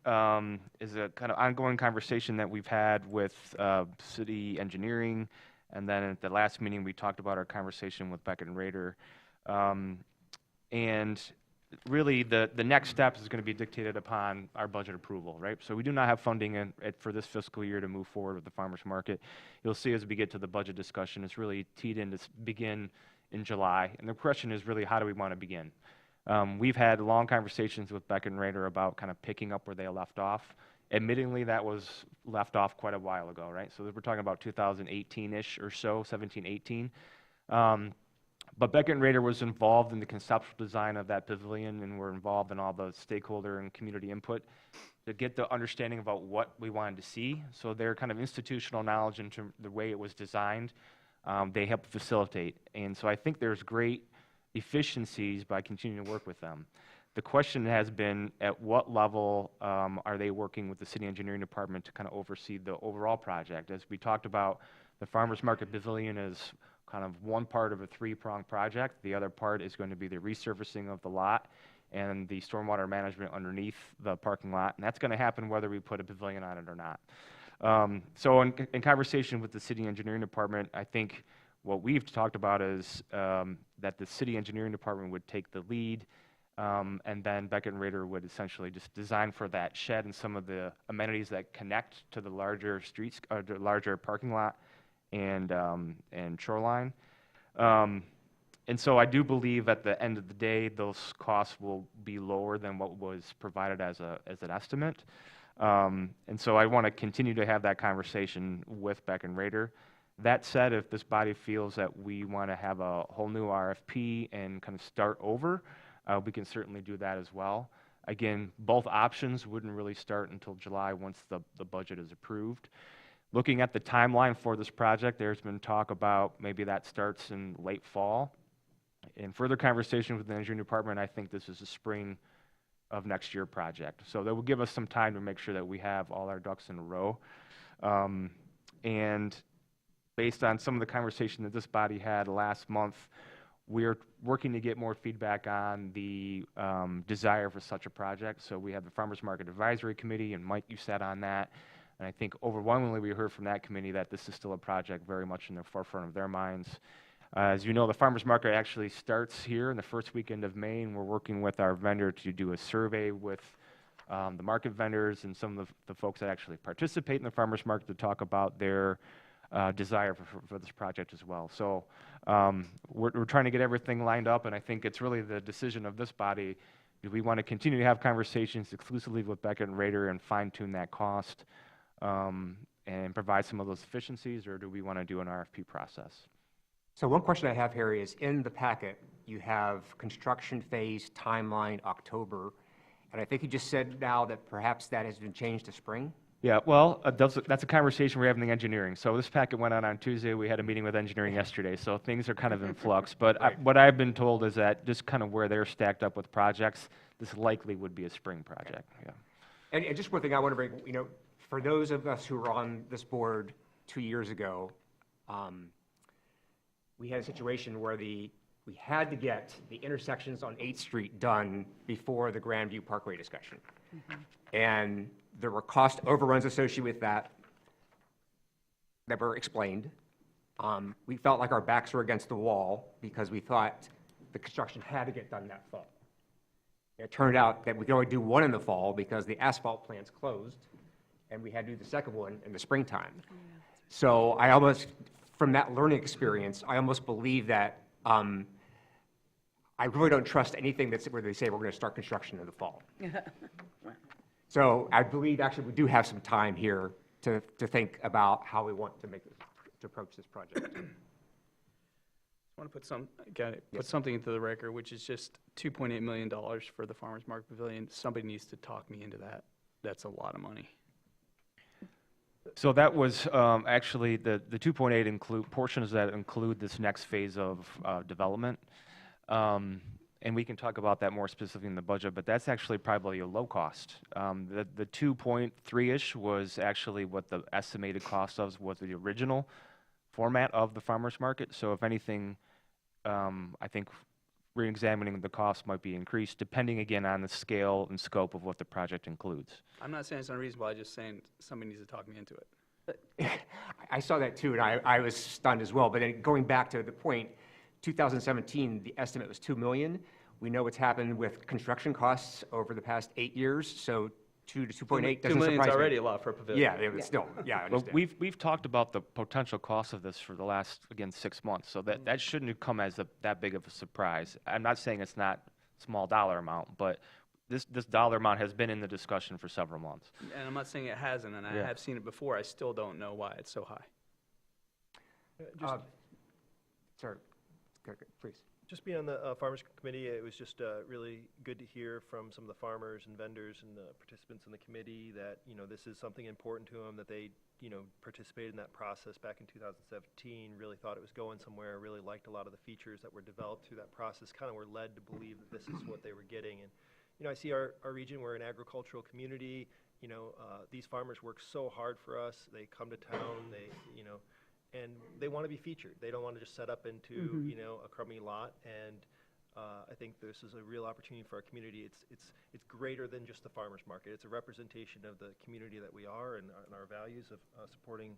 is a kind of ongoing conversation that we've had with city engineering, and then at the last meeting we talked about our conversation with Beckett and Rader. And really the next step is going to be dictated upon our budget approval, right? So we do not have funding for this fiscal year to move forward with the farmers market. You'll see as we get to the budget discussion, it's really teed in to begin in July. And the question is really, how do we want to begin? We've had long conversations with Beckett and Rader about kind of picking up where they left off. Admittingly, that was left off quite a while ago, right? So we're talking about 2018-ish or so, 17, 18. But Beckett and Rader was involved in the conceptual design of that pavilion, and we're involved in all the stakeholder and community input to get the understanding about what we wanted to see. So their kind of institutional knowledge into the way it was designed, they help facilitate. And so I think there's great efficiencies by continuing to work with them. The question has been, at what level are they working with the city engineering department to kind of oversee the overall project? As we talked about, the Farmers Market Pavilion is kind of one part of a 3-pronged project. The other part is going to be the resurfacing of the lot and the stormwater management underneath the parking lot. And that's going to happen whether we put a pavilion on it or not. So in conversation with the city engineering department, I think what we've talked about is that the city engineering department would take the lead, and then Beckett and Rader would essentially just design for that shed and some of the amenities that connect to the larger streets, or the larger parking lot and shoreline. And so I do believe at the end of the day, those costs will be lower than what was provided as an estimate. And so I want to continue to have that conversation with Beckett and Rader. That said, if this body feels that we want to have a whole new RFP and kind of start over, we can certainly do that as well. Again, both options wouldn't really start until July once the budget is approved. Looking at the timeline for this project, there's been talk about maybe that starts in late fall. In further conversation with the engineering department, I think this is a spring of next year project. So that will give us some time to make sure that we have all our ducks in a row. And based on some of the conversation that this body had last month, we're working to get more feedback on the desire for such a project. So we have the Farmers Market Advisory Committee, and Mike, you sat on that. And I think overwhelmingly we heard from that committee that this is still a project very much in the forefront of their minds. As you know, the farmers market actually starts here in the first weekend of May, and we're working with our vendor to do a survey with the market vendors and some of the folks that actually participate in the farmers market to talk about their desire for this project as well. So we're trying to get everything lined up, and I think it's really the decision of this body. Do we want to continue to have conversations exclusively with Beckett and Rader and fine-tune that cost and provide some of those efficiencies, or do we want to do an RFP process? So one question I have, Harry, is in the packet, you have construction phase timeline October, and I think you just said now that perhaps that has been changed to spring? Yeah, well, that's a conversation we're having in engineering. So this packet went out on Tuesday. We had a meeting with engineering yesterday, so things are kind of in flux. But what I've been told is that just kind of where they're stacked up with projects, this likely would be a spring project, yeah. And just one thing I want to bring, for those of us who were on this board 2 years ago, we had a situation where we had to get the intersections on 8th Street done before the Grandview Parkway discussion. And there were cost overruns associated with that were explained. We felt like our backs were against the wall because we thought the construction had to get done that fall. It turned out that we could only do one in the fall because the asphalt plant's closed, and we had to do the second one in the springtime. So I almost, from that learning experience, I almost believe that I really don't trust anything where they say we're going to start construction in the fall. So I believe actually we do have some time here to think about how we want to approach this project. I want to put something into the record, which is just $2.8 million for the Farmers Market Pavilion. Somebody needs to talk me into that. That's a lot of money. So that was actually the 2.8 include portions that include this next phase of development. And we can talk about that more specifically in the budget, but that's actually probably a low cost. The 2.3-ish was actually what the estimated cost of was the original format of the farmer's market. So if anything, I think re-examining the cost might be increased, depending again on the scale and scope of what the project includes. I'm not saying it's unreasonable, I'm just saying somebody needs to talk me into it. I saw that too, and I was stunned as well. But then going back to the point, 2017, the estimate was $2 million. We know what's happened with construction costs over the past 8 years, so 2 to 2.8 doesn't surprise me. $2 million is already a lot for a pavilion. Yeah, still, yeah, I Well, understand. we've talked about the potential cost of this for the last, again, 6 months, so that shouldn't have come as that big of a surprise. I'm not saying it's not a small dollar amount, but this dollar amount has been in the discussion for several months. And I'm not saying it hasn't, and I have seen it before. I still don't know why it's so high. Sorry, please. Just being on the Farmers Committee, it was just really good to hear from some of the farmers and vendors and the participants in the committee that, this is something important to them, that they, participated in that process back in 2017, really thought it was going somewhere, really liked a lot of the features that were developed through that process, kind of were led to believe that this is what they were getting. And, I see our region, we're an agricultural community, these farmers work so hard for us, they come to town, and they want to be featured. They don't want to just set up into, a crummy lot. And I think this is a real opportunity for our community. It's greater than just the farmers market. It's a representation of the community that we are and our values of supporting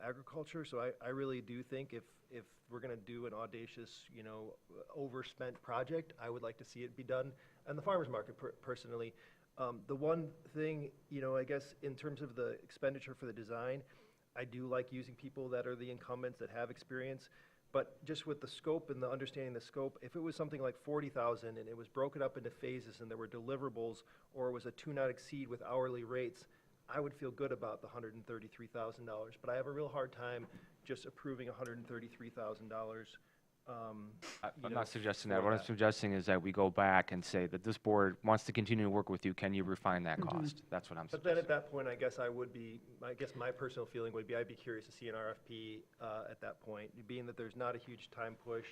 agriculture. So I really do think if we're going to do an audacious, overspent project, I would like to see it be done on the farmers market personally. The one thing, I guess in terms of the expenditure for the design, I do like using people that are the incumbents that have experience, but just with the scope and the understanding the scope, if it was something like 40,000 and it was broken up into phases and there were deliverables, or it was a to not exceed with hourly rates, I would feel good about the $133,000. But I have a real hard time just approving $133,000. I'm not suggesting that. What I'm suggesting is that we go back and say that this board wants to continue to work with you. Can you refine that cost? That's what I'm But suggesting. then at that point, I guess my personal feeling would be I'd be curious to see an RFP at that point, being that there's not a huge time push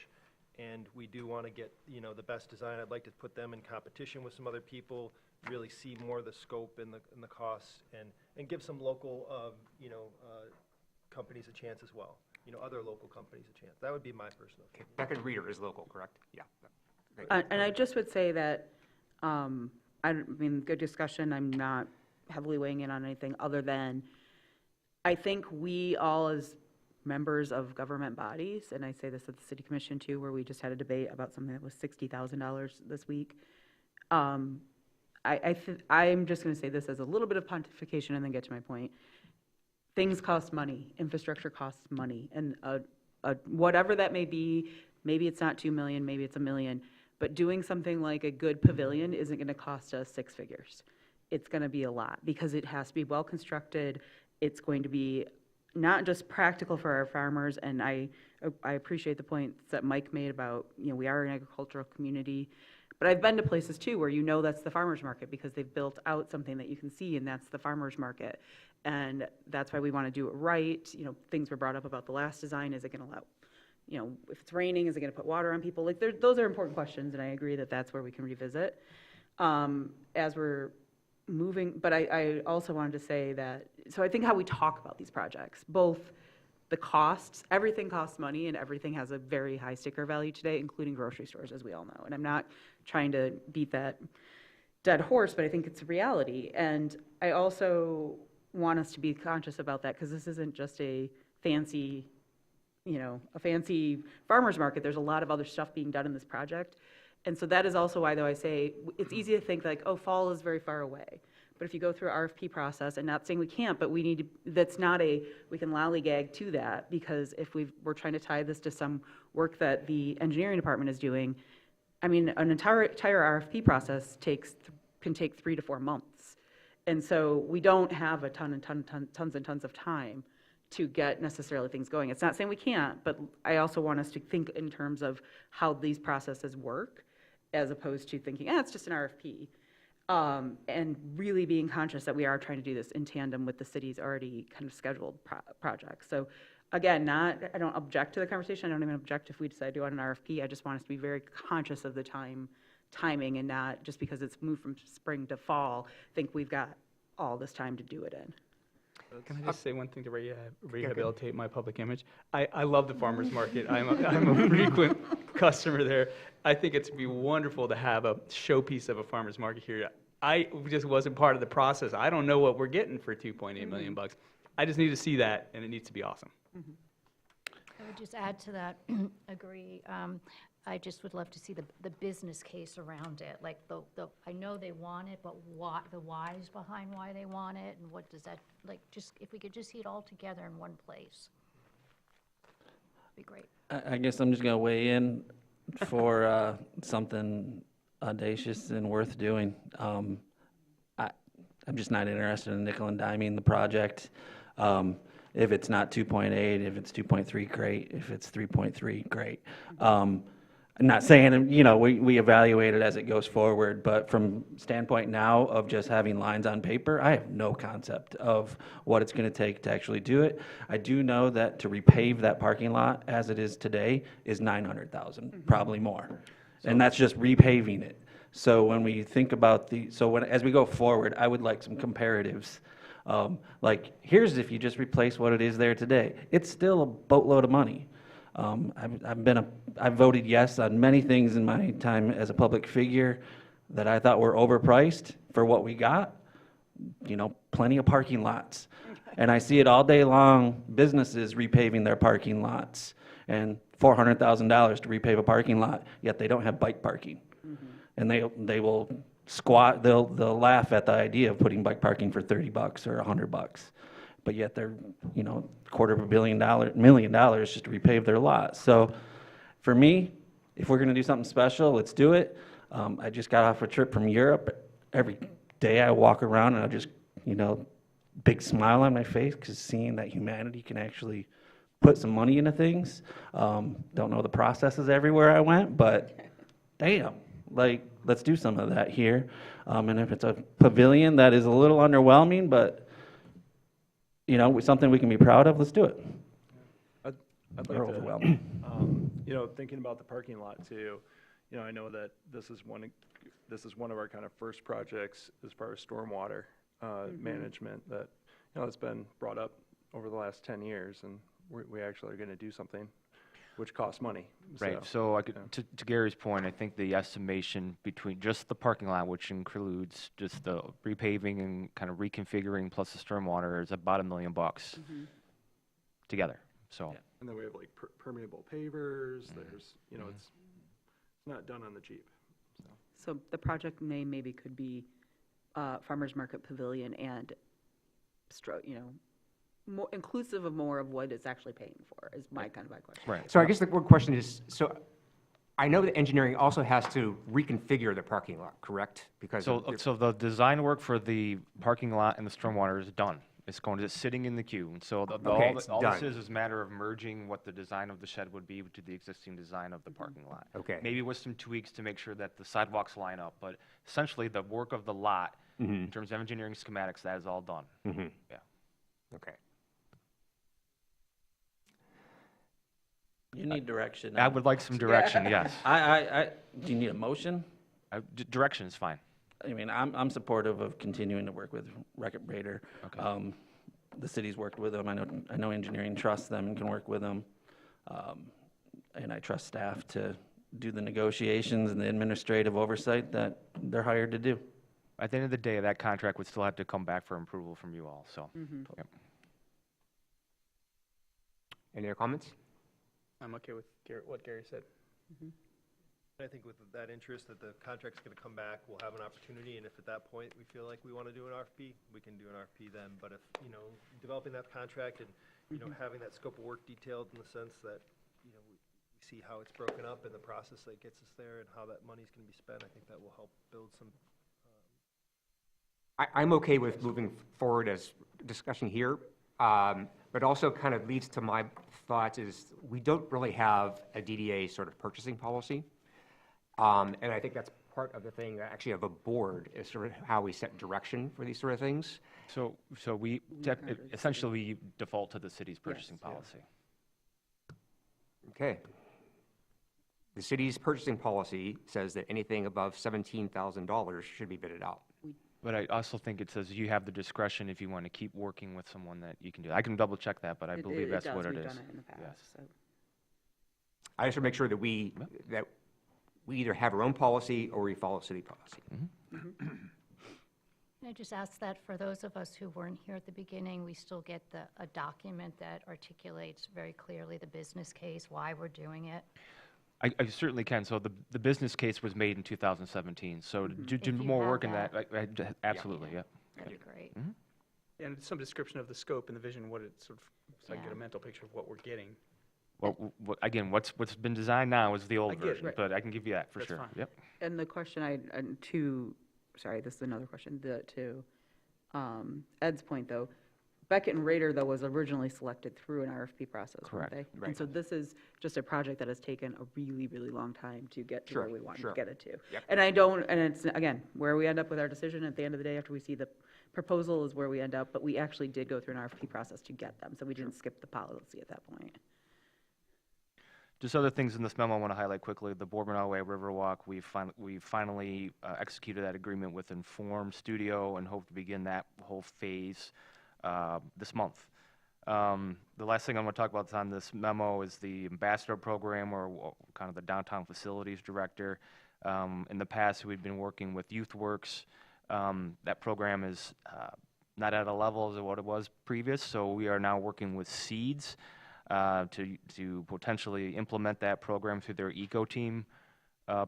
and we do want to get, the best design. I'd like to put them in competition with some other people, really see more of the scope and the costs and give some local, companies a chance as well. Other local companies a chance. That would be my personal opinion. Beckett Reader is local, correct? Yeah. And I just would say that, good discussion. I'm not heavily weighing in on anything other than I think we all as members of government bodies, and I say this at the City Commission too, where we just had a debate about something that was $60,000 this week. I'm just going to say this as a little bit of pontification and then get to my point. Things cost money. Infrastructure costs money. And whatever that may be, maybe it's not 2 million, maybe it's $1 million, but doing something like a good pavilion isn't going to cost us 6 figures. It's going to be a lot because it has to be well constructed. It's going to be not just practical for our farmers, and I appreciate the points that Mike made about, we are an agricultural community, but I've been to places too where that's the farmer's market because they've built out something that you can see, and that's the farmer's market. And that's why we want to do it right. Things were brought up about the last design. Is it going to allow, if it's raining, is it going to put water on people? Like, those are important questions, and I agree that that's where we can revisit as we're moving. But I also wanted to say that, so I think how we talk about these projects, both the costs, everything costs money, and everything has a very high sticker value today, including grocery stores, as we all know. And I'm not trying to beat that dead horse, but I think it's a reality. And I also want us to be conscious about that, because this isn't just a fancy farmer's market. There's a lot of other stuff being done in this project. And so that is also why, though, I say it's easy to think like, oh, fall is very far away. But if you go through our RFP process, and not saying we can't, but we need to, that's not we can lollygag to that, because if we're trying to tie this to some work that the engineering department is doing, I mean, an entire RFP process can take 3 to 4 months. And so we don't have a tons and tons of time to get necessarily things going. It's not saying we can't, but I also want us to think in terms of how these processes work, as opposed to thinking, it's just an RFP. And really being conscious that we are trying to do this in tandem with the city's already kind of scheduled projects. So again, I don't object to the conversation. I don't even object if we decide to do an RFP. I just want us to be very conscious of the timing, and not just because it's moved from spring to fall, think we've got all this time to do it in. Can I just say one thing to rehabilitate my public image? I love the farmer's market. I'm a frequent customer there. I think it'd be wonderful to have a showpiece of a farmer's market here. I just wasn't part of the process. I don't know what we're getting for $2.8 million bucks. I just need to see that, and it needs to be awesome. I would just add to that, agree. I just would love to see the business case around it. Like I know they want it, but what the whys behind why they want it, and what does that, like, just if we could just see it all together in one place, be great. I guess I'm just gonna weigh in for something audacious and worth doing. I'm just not interested in nickel and diming the project. If it's not 2.8, if it's 2.3, great. If it's 3.3, great. I'm not saying, we evaluate it as it goes forward, but from standpoint now of just having lines on paper, I have no concept of what it's going to take to actually do it. I do know that to repave that parking lot as it is today is $900,000, probably more. And that's just repaving it. So when we think about as we go forward, I would like some comparatives. Like, here's if you just replace what it is there today. It's still a boatload of money. I've voted yes on many things in my time as a public figure that I thought were overpriced for what we got. Plenty of parking lots. And I see it all day long, businesses repaving their parking lots, and $400,000 to repave a parking lot, yet they don't have bike parking. And they will they'll laugh at the idea of putting bike parking for $30 or $100. But yet they're, $250 million just to repave their lot. So for me, if we're gonna do something special, let's do it. I just got off a trip from Europe. Every day I walk around and I just, big smile on my face, because seeing that humanity can actually put some money into things. Don't know the processes everywhere I went, but damn, let's do some of that here. And if it's a pavilion that is a little underwhelming, but something we can be proud of, let's do it. I'd Or like to, overwhelming. thinking about the parking lot too, I know that this is one of our kind of first projects as far as stormwater management that, it's been brought up over the last 10 years, and we actually are going to do something which costs money. Right, so to Gary's point, I think the estimation between just the parking lot, which includes just the repaving and kind of reconfiguring plus the stormwater, is about $1 million together, so. Yeah. And then we have like permeable pavers, there's, it's not done on the cheap. So the project maybe could be Farmers Market Pavilion and, more inclusive of more of what it's actually paying for, is my kind of my question. Right. So I guess the one question is, so I know that engineering also has to reconfigure the parking lot, correct? Because So, of- so the design work for the parking lot and the stormwater is done. It's sitting in the queue. And so Okay, it's all this done. is a matter of merging what the design of the shed would be to the existing design of the parking lot. Okay. Maybe with some tweaks to make sure that the sidewalks line up, but essentially the work of the lot, in terms of engineering schematics, that is all done. Yeah. Okay. You need direction. I would like some direction, yes. Do you need a motion? Direction is fine. I mean, I'm supportive of continuing to work with Reckitt Brader. Okay. The city's worked with them. I know engineering trusts them and can work with them. And I trust staff to do the negotiations and the administrative oversight that they're hired to do. At the end of the day, that contract would still have to come back for approval from you all, so. Yep. Any other comments? I'm okay with what Gary said. I think with that interest, that the contract's gonna come back, we'll have an opportunity, and if at that point we feel like we wanna do an RFP, we can do an RFP then. But if, developing that contract and, having that scope of work detailed in the sense that, we see how it's broken up and the process that gets us there and how that money's gonna be spent, I think that will help build some. I'm okay with moving forward as discussion here, but also kind of leads to my thoughts is we don't really have a DDA sort of purchasing policy. And I think that's part of the thing, actually, of a board, is sort of how we set direction for these sort of things. So we essentially we default to the city's purchasing policy. Okay. The city's purchasing policy says that anything above $17,000 should be bidded out. But I also think it says you have the discretion if you want to keep working with someone that you can do. I can double check that, but I believe that's what it We've is. done it in the Yes. past, so. I just want to make sure that we either have our own policy or we follow city policy. Can I just ask that for those of us who weren't here at the beginning, we still get a document that articulates very clearly the business case, why we're doing it? I certainly can. So the business case was made in 2017. So to do If you more have work in that, that. absolutely, yeah. That'd be great. And some description of the scope and the vision, what it sort of, so I can get a Yeah. mental picture of what we're getting. Well, again, what's been designed now is the I old get it. version, Right. but I can give you that for That's sure. fine. Yep. And the question sorry, this is another question, to Ed's point, though, Beckett and Rader, though, was originally selected through an RFP process, weren't Correct. they? Right. And so this is just a project that has taken a really, really long time to get to Sure, where we wanted sure. to get it to. Yep. And it's, again, where we end up with our decision at the end of the day after we see the proposal is where we end up, but we actually did go through an RFP process to get them, so we didn't skip the policy at that point. Just other things in this memo I want to highlight quickly. The Boardman Way Riverwalk, we finally executed that agreement with Inform Studio and hope to begin that whole phase this month. The last thing I want to talk about that's on this memo is the ambassador program, or kind of the downtown facilities director. In the past, we've been working with YouthWorks. That program is not at a level as what it was previous, so we are now working with Seeds to potentially implement that program through their Eco Team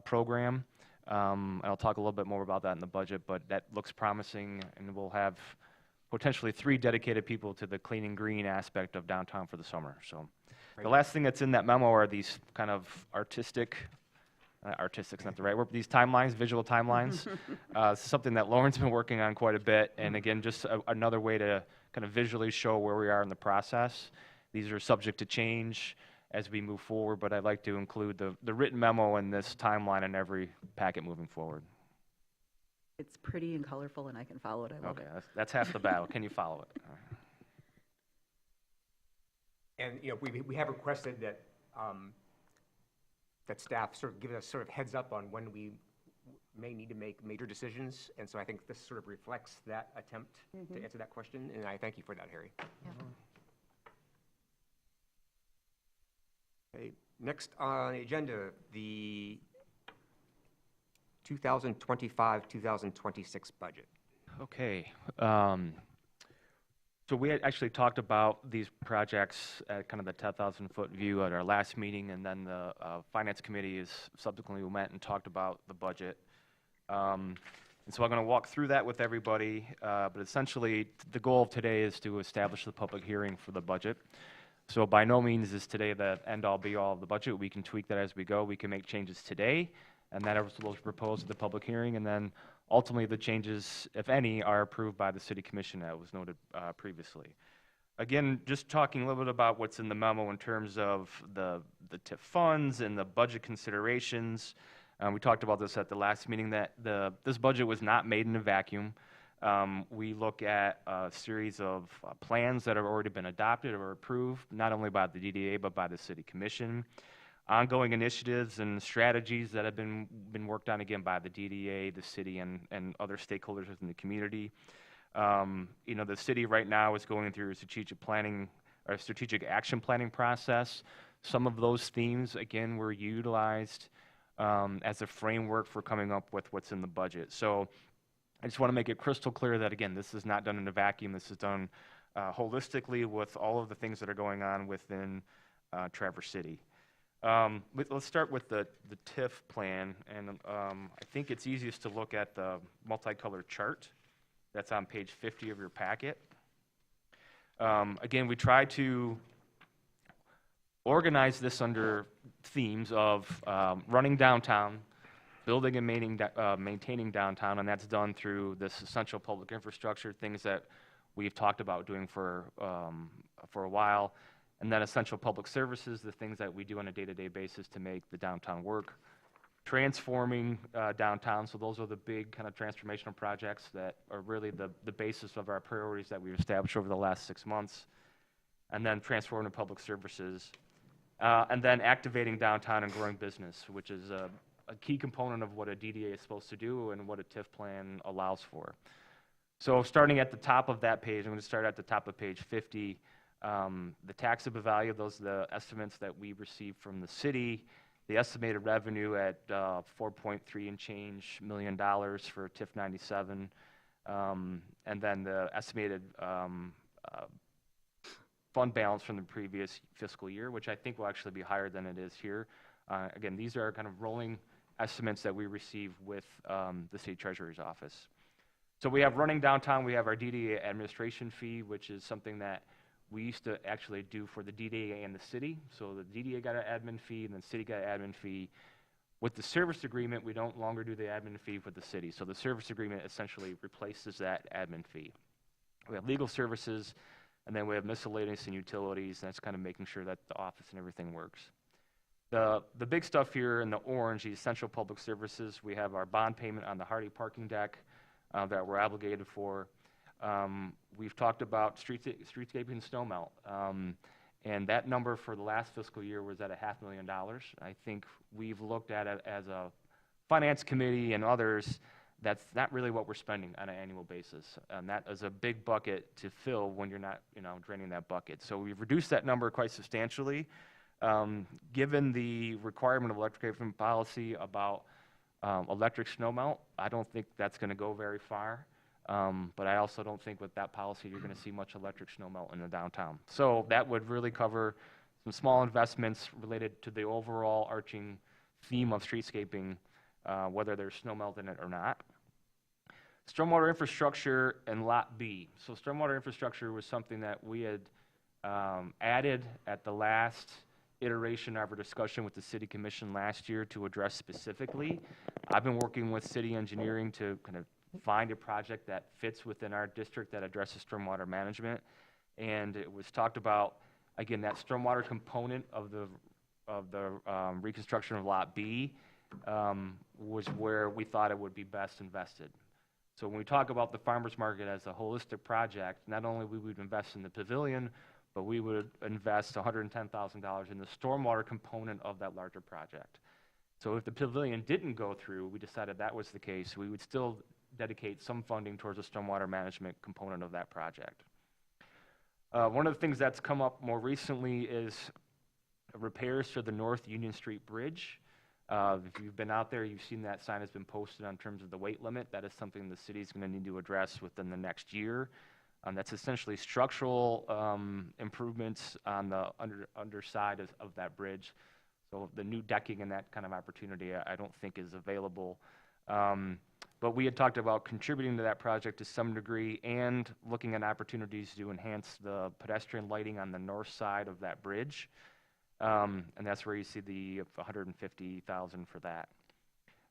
program. I'll talk a little bit more about that in the budget, but that looks promising, and we'll have potentially 3 dedicated people to the clean and green aspect of downtown for the summer. So the last thing that's in that memo are these kind of artistic's not the right word, but these timelines, visual timelines. Something that Lauren's been working on quite a bit, and again, just another way to kind of visually show where we are in the process. These are subject to change as we move forward, but I'd like to include the written memo in this timeline in every packet moving forward. It's pretty and colorful, and I can follow it, I love Okay, it. that's half the battle. Can you follow it? And, we have requested that, that staff sort of give us sort of heads up on when we may need to make major decisions. And so I think this sort of reflects that attempt to answer that question, and I thank you for that, Harry. Yeah. Okay, next on the agenda, the 2025-2026 budget. Okay. So we had actually talked about these projects at kind of the 10,000-foot view at our last meeting, and then the Finance Committee is subsequently met and talked about the budget. And so I'm going to walk through that with everybody, but essentially, the goal of today is to establish the public hearing for the budget. So by no means is today the end-all be-all of the budget. We can tweak that as we go. We can make changes today, and that will be proposed at the public hearing, and then ultimately the changes, if any, are approved by the city commission, as was noted previously. Again, just talking a little bit about what's in the memo in terms of the TIF funds and the budget considerations. We talked about this at the last meeting, that this budget was not made in a vacuum. We look at a series of plans that have already been adopted or approved, not only by the DDA, but by the city commission. Ongoing initiatives and strategies that have been worked on, again, by the DDA, the city, and other stakeholders within the community. You know, the city right now is going through a strategic planning, or strategic action planning process. Some of those themes, again, were utilized as a framework for coming up with what's in the budget. So I just want to make it crystal clear that, again, this is not done in a vacuum. This is done holistically with all of the things that are going on within Traverse City. Let's start with the TIF plan, and I think it's easiest to look at the multicolored chart that's on page 50 of your packet. Again, we try to organize this under themes of running downtown, building and maintaining downtown, and that's done through this essential public infrastructure, things that we've talked about doing for a while, and then essential public services, the things that we do on a day-to-day basis to make the downtown work. Transforming downtown, so those are the big kind of transformational projects that are really the basis of our priorities that we've established over the last 6 months. And then transforming public services, and then activating downtown and growing business, which is a key component of what a DDA is supposed to do and what a TIF plan allows for. So starting at the top of that page, I'm going to start at the top of page 50. The taxable value, those are the estimates that we received from the city. The estimated revenue at $4.3 and change million for TIF 97, and then the estimated fund balance from the previous fiscal year, which I think will actually be higher than it is here. Again, these are kind of rolling estimates that we receive with the state treasurer's office. So we have running downtown, we have our DDA administration fee, which is something that we used to actually do for the DDA and the city. So the DDA got an admin fee, and the city got an admin fee. With the service agreement, we don't longer do the admin fee for the city. So the service agreement essentially replaces that admin fee. We have legal services, and then we have miscellaneous and utilities, and that's kind of making sure that the office and everything works. The big stuff here in the orange, the essential public services, we have our bond payment on the Hardy parking deck that we're obligated for. We've talked about streetscaping and snow melt, and that number for the last fiscal year was at $500,000. I think we've looked at it as a finance committee and others, that's not really what we're spending on an annual basis. And that is a big bucket to fill when you're not, draining that bucket. So we've reduced that number quite substantially. Given the requirement of electrification policy about electric snow melt, I don't think that's going to go very far. But I also don't think with that policy you're going to see much electric snow melt in the downtown. So that would really cover some small investments related to the overall arching theme of streetscaping, whether there's snow melt in it or not. Stormwater infrastructure and Lot B. So stormwater infrastructure was something that we had added at the last iteration of our discussion with the city commission last year to address specifically. I've been working with city engineering to kind of find a project that fits within our district that addresses stormwater management. And it was talked about, again, that stormwater component of the reconstruction of Lot B was where we thought it would be best invested. So when we talk about the farmers market as a holistic project, not only we would invest in the pavilion, but we would invest $110,000 in the stormwater component of that larger project. So if the pavilion didn't go through, we decided that was the case, we would still dedicate some funding towards the stormwater management component of that project. One of the things that's come up more recently is repairs to the North Union Street Bridge. If you've been out there, you've seen that sign has been posted on terms of the weight limit. That is something the city's going to need to address within the next year. That's essentially structural improvements on the underside of that bridge. So the new decking and that kind of opportunity I don't think is available. But we had talked about contributing to that project to some degree and looking at opportunities to enhance the pedestrian lighting on the north side of that bridge. And that's where you see the 150,000 for that.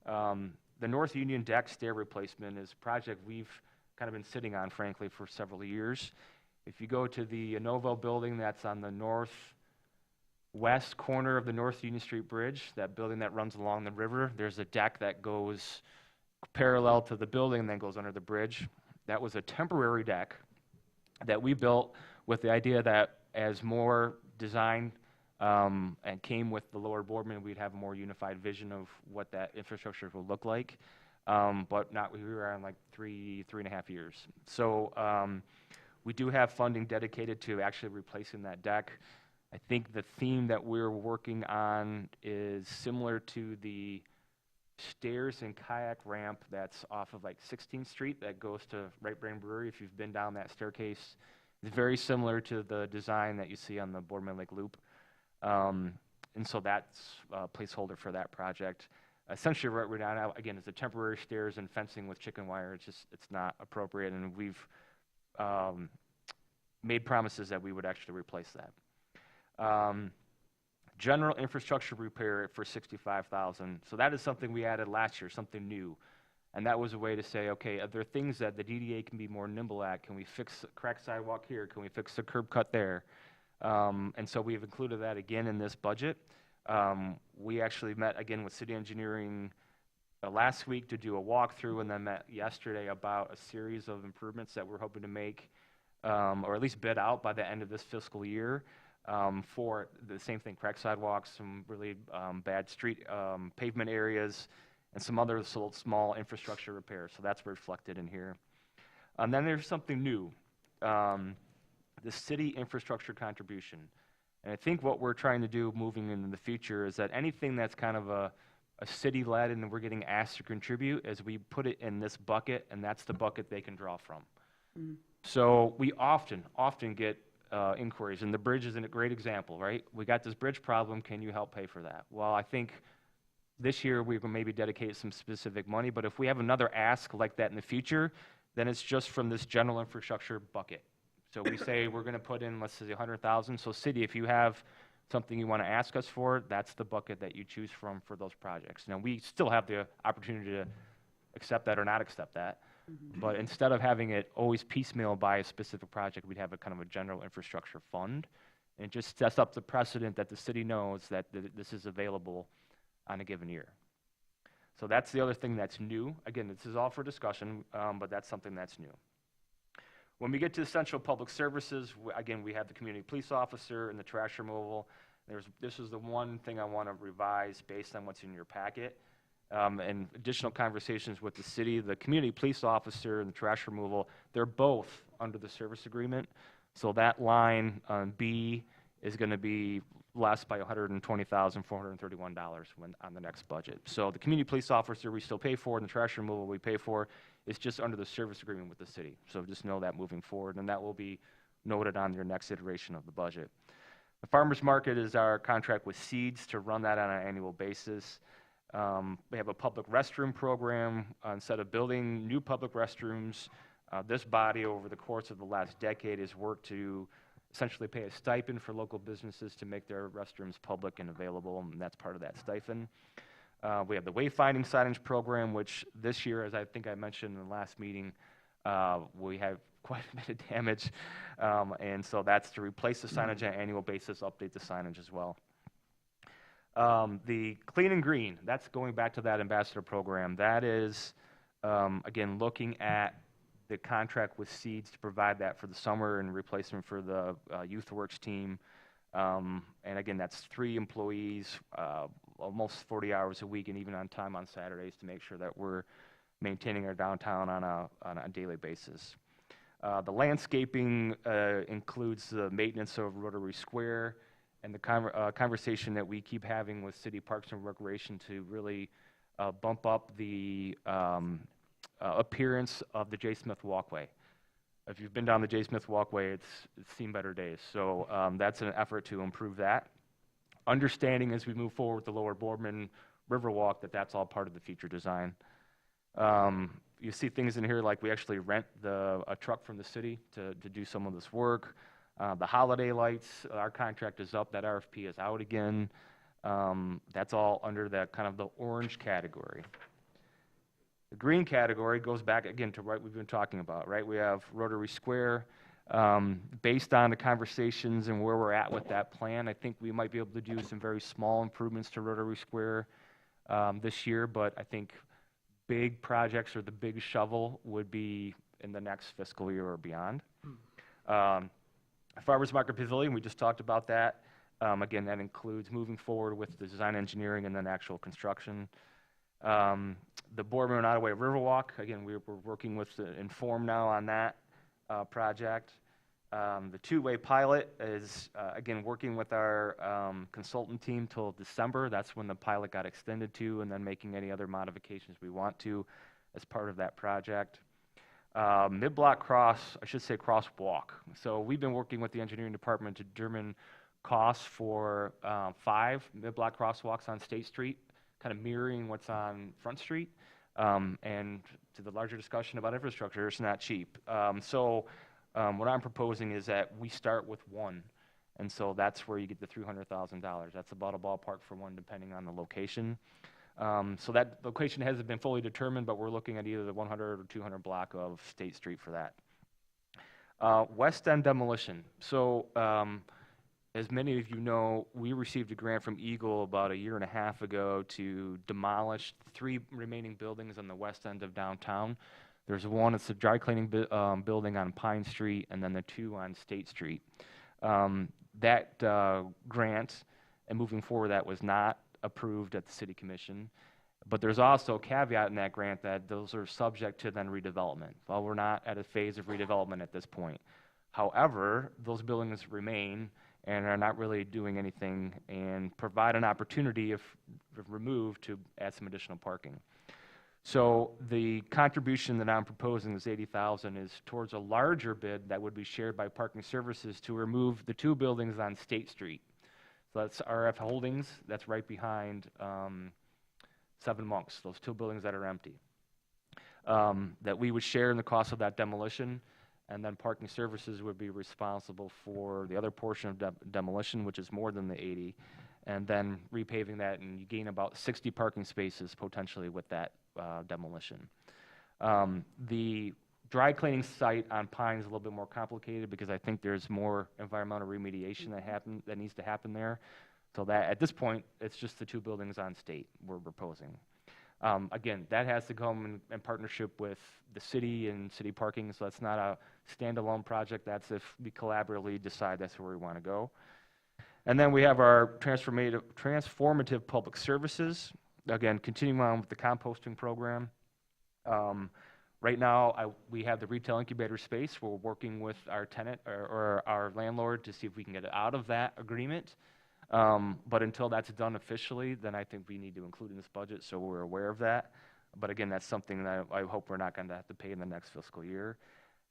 The North Union deck stair replacement is a project we've kind of been sitting on, frankly, for several years. If you go to the Novo building that's on the northwest corner of the North Union Street Bridge, that building that runs along the river, there's a deck that goes parallel to the building and then goes under the bridge. That was a temporary deck that we built with the idea that as more design and came with the lower Boardman, we'd have a more unified vision of what that infrastructure would look like. But not, we were on like three and a half years. So we do have funding dedicated to actually replacing that deck. I think the theme that we're working on is similar to the stairs and kayak ramp that's off of like 16th Street that goes to Right Brain Brewery. If you've been down that staircase, it's very similar to the design that you see on the Boardman Lake Loop. And so that's a placeholder for that project. Essentially, what we're down now, again, is the temporary stairs and fencing with chicken wire. It's not appropriate, and we've made promises that we would actually replace that. General infrastructure repair for $65,000. So that is something we added last year, something new. And that was a way to say, okay, are there things that the DDA can be more nimble at? Can we fix a cracked sidewalk here? Can we fix the curb cut there? And so we've included that again in this budget. We actually met again with city engineering last week to do a walkthrough, and then met yesterday about a series of improvements that we're hoping to make, or at least bid out by the end of this fiscal year, for the same thing, cracked sidewalks, some really bad street pavement areas, and some other small infrastructure repairs. So that's reflected in here. And then there's something new. The city infrastructure contribution. And I think what we're trying to do moving into the future is that anything that's kind of a city-led and we're getting asked to contribute, is we put it in this bucket, and that's the bucket they can draw from. So we often get inquiries, and the bridge is a great example, right? We got this bridge problem, can you help pay for that? Well, I think this year we can maybe dedicate some specific money, but if we have another ask like that in the future, then it's just from this general infrastructure bucket. So we say we're going to put in, let's say, 100,000. So city, if you have something you want to ask us for, that's the bucket that you choose from for those projects. Now, we still have the opportunity to accept that or not accept that. But instead of having it always piecemeal by a specific project, we'd have a kind of a general infrastructure fund. And it just sets up the precedent that the city knows that this is available on a given year. So that's the other thing that's new. Again, this is all for discussion, but that's something that's new. When we get to essential public services, again, we have the community police officer and the trash removal. This is the one thing I want to revise based on what's in your packet. And additional conversations with the city, the community police officer and the trash removal, they're both under the service agreement. So that line on B is going to be less by $120,431 on the next budget. So the community police officer we still pay for, and the trash removal we pay for, is just under the service agreement with the city. So just know that moving forward, and that will be noted on your next iteration of the budget. The farmers market is our contract with Seeds to run that on an annual basis. We have a public restroom program. Instead of building new public restrooms, this body over the course of the last decade has worked to essentially pay a stipend for local businesses to make their restrooms public and available, and that's part of that stipend. We have the wayfinding signage program, which this year, as I think I mentioned in the last meeting, we have quite a bit of damage, and so that's to replace the signage on an annual basis, update the signage as well. The Clean and Green, that's going back to that ambassador program. That is, again, looking at the contract with Seeds to provide that for the summer and replacement for the Youth Works team. And again, that's 3 employees, almost 40 hours a week, and even on time on Saturdays to make sure that we're maintaining our downtown on a daily basis. The landscaping includes the maintenance of Rotary Square and the conversation that we keep having with City Parks and Recreation to really bump up the appearance of the J. Smith Walkway. If you've been down the J. Smith Walkway, it's seen better days. So that's an effort to improve that. Understanding as we move forward with the Lower Boardman Riverwalk that that's all part of the future design. You see things in here like we actually rent a truck from the city to do some of this work. The holiday lights, our contract is up, that RFP is out again. That's all under that kind of the orange category. The green category goes back again to what we've been talking about, right? We have Rotary Square. Based on the conversations and where we're at with that plan, I think we might be able to do some very small improvements to Rotary Square this year, but I think big projects or the big shovel would be in the next fiscal year or beyond. Farmers Market Pavilion, we just talked about that. Again, that includes moving forward with the design engineering and then actual construction. The Boardman Ottaway Riverwalk, again, we're working with Inform now on that project. The two-way pilot is, again, working with our consultant team till December. That's when the pilot got extended to, and then making any other modifications we want to as part of that project. Mid-block crosswalk. So we've been working with the engineering department to determine costs for 5 mid-block crosswalks on State Street, kind of mirroring what's on Front Street. And to the larger discussion about infrastructure, it's not cheap. What I'm proposing is that we start with 1. And so that's where you get the $300,000. That's about a ballpark for 1, depending on the location. So that location hasn't been fully determined, but we're looking at either the 100 or 200 block of State Street for that. West End demolition. So as many of you know, we received a grant from Eagle about 1.5 years ago to demolish 3 remaining buildings on the west end of downtown. There's one, it's a dry cleaning building on Pine Street, and then the 2 on State Street. That grant, and moving forward, that was not approved at the City Commission. But there's also a caveat in that grant that those are subject to then redevelopment. Well, we're not at a phase of redevelopment at this point. However, those buildings remain and are not really doing anything and provide an opportunity, if removed, to add some additional parking. So the contribution that I'm proposing, is $80,000, is towards a larger bid that would be shared by Parking Services to remove the 2 buildings on State Street. So that's RF Holdings, that's right behind 7 Monks, those 2 buildings that are empty. That we would share in the cost of that demolition, and then Parking Services would be responsible for the other portion of demolition, which is more than the 80, and then repaving that, and you gain about 60 parking spaces potentially with that demolition. The dry cleaning site on Pine is a little bit more complicated because I think there's more environmental remediation that needs to happen there. So that at this point, it's just the 2 buildings on State we're proposing. Again, that has to come in partnership with the city and city parking, so that's not a standalone project. That's if we collaboratively decide that's where we want to go. And then we have our transformative public services. Again, continuing on with the composting program. Right now, we have the retail incubator space. We're working with our tenant or our landlord to see if we can get it out of that agreement. But until that's done officially, then I think we need to include in this budget, so we're aware of that. But again, that's something that I hope we're not going to have to pay in the next fiscal year.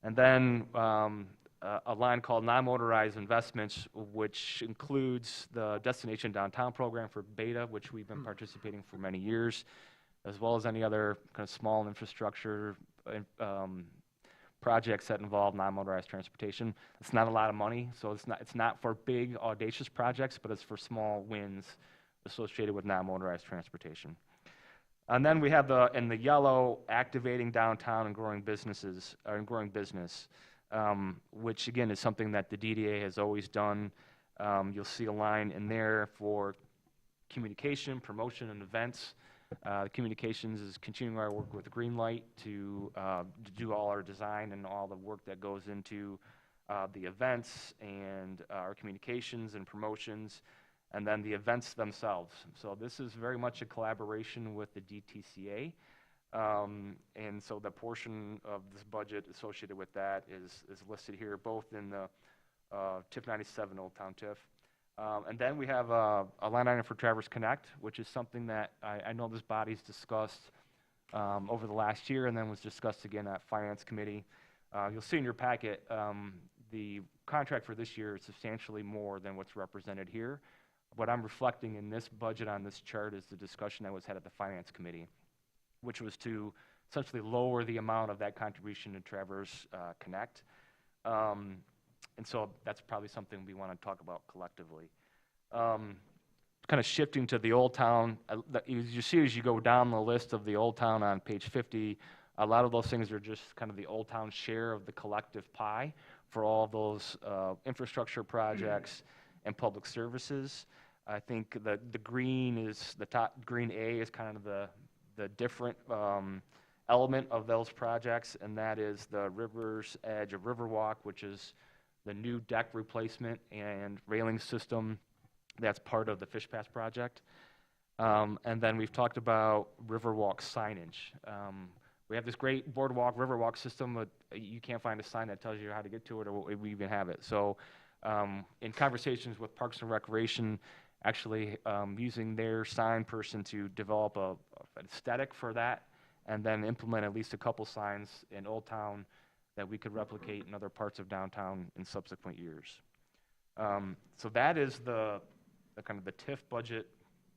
And then a line called non-motorized investments, which includes the Destination Downtown program for Beta, which we've been participating for many years, as well as any other kind of small infrastructure projects that involve non-motorized transportation. It's not a lot of money, so it's not for big, audacious projects, but it's for small wins associated with non-motorized transportation. And then we have in the yellow, activating downtown and growing businesses, or growing business, which again is something that the DDA has always done. You'll see a line in there for communication, promotion, and events. Communications is continuing our work with Greenlight to do all our design and all the work that goes into the events and our communications and promotions, and then the events themselves. So this is very much a collaboration with the DTCA, and so the portion of this budget associated with that is listed here, both in the TIF 97 Old Town TIF. And then we have a line item for Traverse Connect, which is something that I know this body's discussed over the last year and then was discussed again at Finance Committee. You'll see in your packet, the contract for this year is substantially more than what's represented here. What I'm reflecting in this budget on this chart is the discussion that was had at the Finance Committee, which was to essentially lower the amount of that contribution to Traverse Connect. And so that's probably something we want to talk about collectively. Kind of shifting to the Old Town, as you see as you go down the list of the Old Town on page 50, a lot of those things are just kind of the Old Town share of the collective pie for all of those infrastructure projects and public services. I think the green is, the top, green A is kind of the different element of those projects, and that is the River's Edge of Riverwalk, which is the new deck replacement and railing system that's part of the Fish Pass project. And then we've talked about Riverwalk signage. We have this great boardwalk, Riverwalk system, but you can't find a sign that tells you how to get to it or we even have it. So in conversations with Parks and Recreation, actually using their sign person to develop an aesthetic for that, and then implement at least a couple signs in Old Town that we could replicate in other parts of downtown in subsequent years. So that is the kind of the TIF budget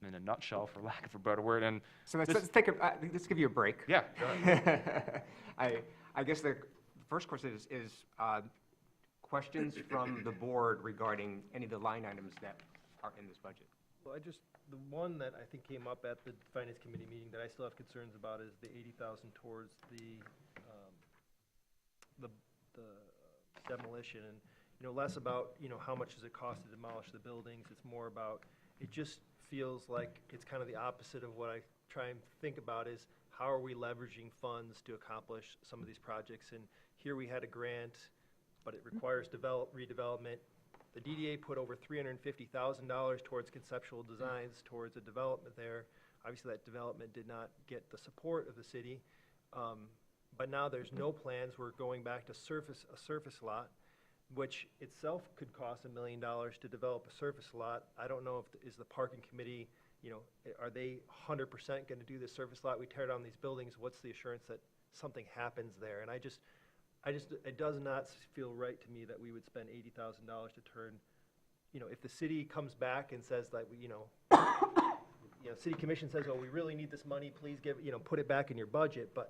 in a nutshell, for lack of a better word. And So let's take a, let's give you a break. yeah, go ahead. I guess the first question is questions from the board regarding any of the line items that are in this budget. Well, the one that I think came up at the Finance Committee meeting that I still have concerns about is the 80,000 towards the demolition, and, you know, less about, you know, how much does it cost to demolish the buildings. It's more about, it just feels like it's kind of the opposite of what I try and think about is how are we leveraging funds to accomplish some of these projects. And here we had a grant, but it requires redevelopment. The DDA put over $350,000 towards conceptual designs, towards a development there. Obviously, that development did not get the support of the city. But now there's no plans. We're going back to a surface lot, which itself could cost $1 million to develop a surface lot. I don't know if, is the parking committee, you know, are they 100% going to do this surface lot? We tear down these buildings, what's the assurance that something happens there? And I just, it does not feel right to me that we would spend $80,000 to turn, you know, if the city comes back and says that, you know, city commission says, oh, we really need this money, please give, you know, put it back in your budget. But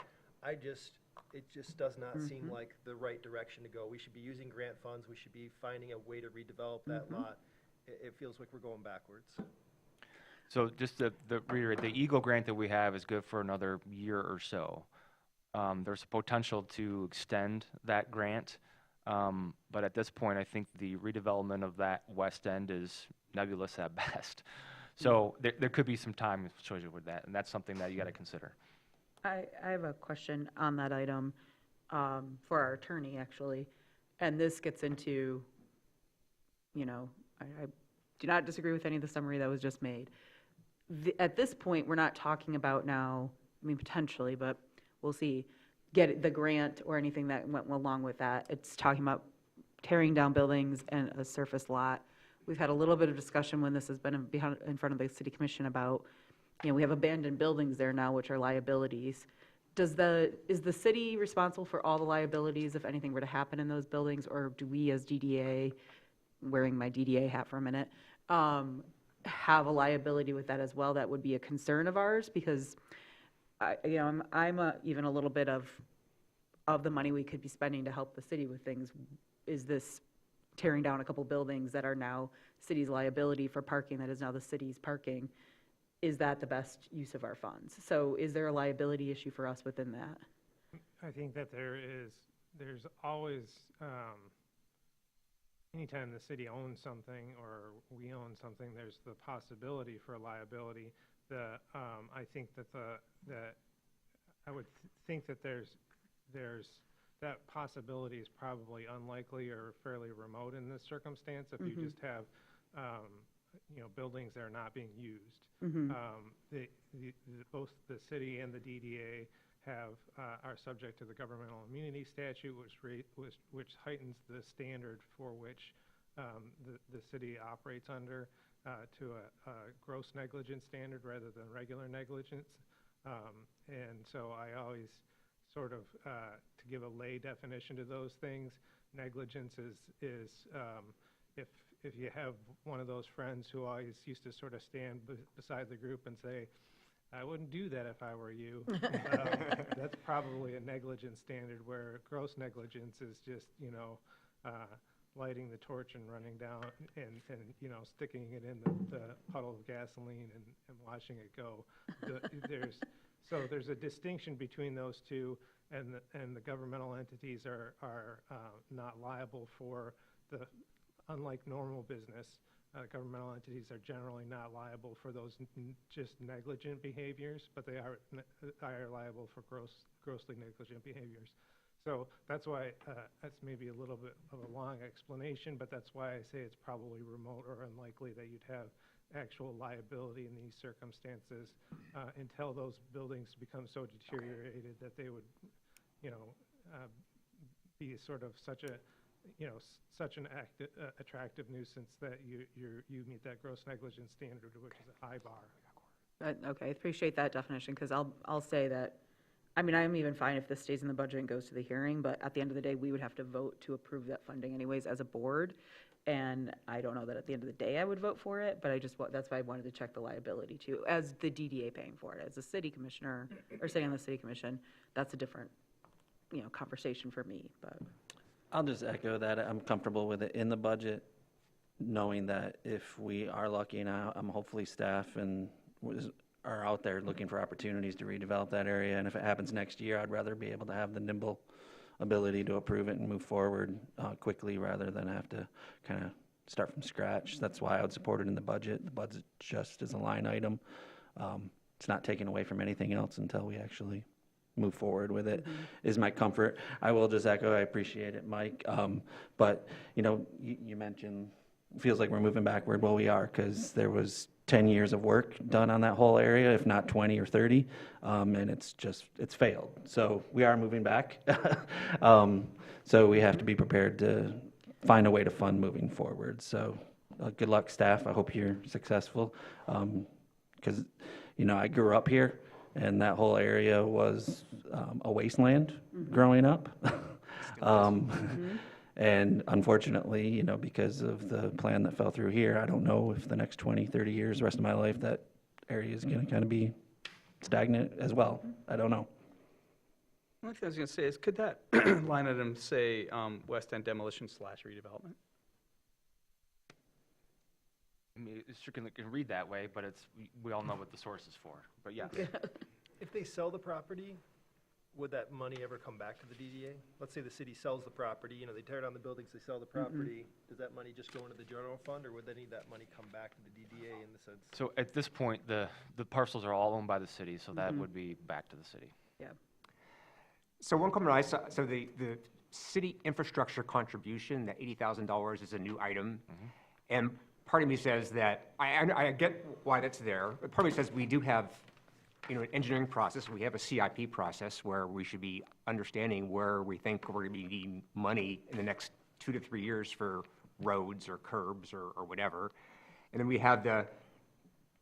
it just does not seem like the right direction to go. We should be using grant funds. We should be finding a way to redevelop that lot. It feels like we're going backwards. So just to reiterate, the Eagle grant that we have is good for another year or so. There's a potential to extend that grant, but at this point, I think the redevelopment of that west end is nebulous at best. So there could be some time associated with that, and that's something that you got to consider. I have a question on that item for our attorney, actually. And this gets into, you know, I do not disagree with any of the summary that was just made. At this point, we're not talking about now, I mean, potentially, but we'll see, get the grant or anything that went along with that. It's talking about tearing down buildings and a surface lot. We've had a little bit of discussion when this has been in front of the city commission about, you know, we have abandoned buildings there now, which are liabilities. Is the city responsible for all the liabilities if anything were to happen in those buildings, or do we as DDA, wearing my DDA hat for a minute, have a liability with that as well? That would be a concern of ours, because I'm even a little bit of the money we could be spending to help the city with things. Is this tearing down a couple buildings that are now city's liability for parking that is now the city's parking? Is that the best use of our funds? So is there a liability issue for us within that? I think that there's always, anytime the city owns something or we own something, there's the possibility for a liability. I think that I would think that there's that possibility is probably unlikely or fairly remote in this circumstance if you just have, you know, buildings that are not being used. Both the city and the DDA are subject to the governmental immunity statute, which heightens the standard for which the city operates under to a gross negligence standard rather than regular negligence. And so I always sort of, to give a lay definition to those things, negligence is if you have one of those friends who always used to sort of stand beside the group and say, I wouldn't do that if I were you. That's probably a negligence standard where gross negligence is just, lighting the torch and running down and sticking it in the puddle of gasoline and watching it go. There's a distinction between those two, and the governmental entities are not liable for unlike normal business. Governmental entities are generally not liable for those just negligent behaviors, but they are liable for grossly negligent behaviors. So that's why, that's maybe a little bit of a long explanation, but that's why I say it's probably remote or unlikely that you'd have actual liability in these circumstances until those buildings become so deteriorated that they would, be sort of such an attractive nuisance that you meet that gross negligence standard, which is a high bar. Okay, I appreciate that definition, because I'll say that, I'm even fine if this stays in the budget and goes to the hearing, but at the end of the day, we would have to vote to approve that funding anyways as a board. And I don't know that at the end of the day I would vote for it, but that's why I wanted to check the liability too, as the DDA paying for it. As a city commissioner, or sitting on the city commission, that's a different, conversation for me, but. I'll just echo that. I'm comfortable with it in the budget, knowing that if we are lucky, and hopefully staff are out there looking for opportunities to redevelop that area. And if it happens next year, I'd rather be able to have the nimble ability to approve it and move forward quickly rather than have to kind of start from scratch. That's why I would support it in the budget. The budget just is a line item. It's not taken away from anything else until we actually move forward with it, is my comfort. I will just echo, I appreciate it, Mike. But, you mentioned, feels like we're moving backward. Well, we are, because there was 10 years of work done on that whole area, if not 20 or 30, and it's failed. So we are moving back. So we have to be prepared to find a way to fund moving forward. So good luck, staff. I hope you're successful, because, I grew up here, and that whole area was a wasteland growing up. And unfortunately, because of the plan that fell through here, I don't know if the next 20, 30 years, the rest of my life, that area is going to kind of be stagnant as well. I don't know. One thing I was going to say is, could that line item say West End demolition / redevelopment? It sure can read that way, but we all know what the source is for, but yes. If they sell the property, would that money ever come back to the DDA? Let's say the city sells the property, they tear down the buildings, they sell the property. Does that money just go into the general fund, or would they need that money come back to the DDA in the sense? So at this point, the parcels are all owned by the city, so that would be back to the city. Yeah. So one comment I saw, so the city infrastructure contribution, that $80,000 is a new item. And part of me says that, I get why that's there, but part of me says we do have an engineering process, we have a CIP process where we should be understanding where we think we're going to be needing money in the next 2 to 3 years for roads or curbs or whatever. And then we have the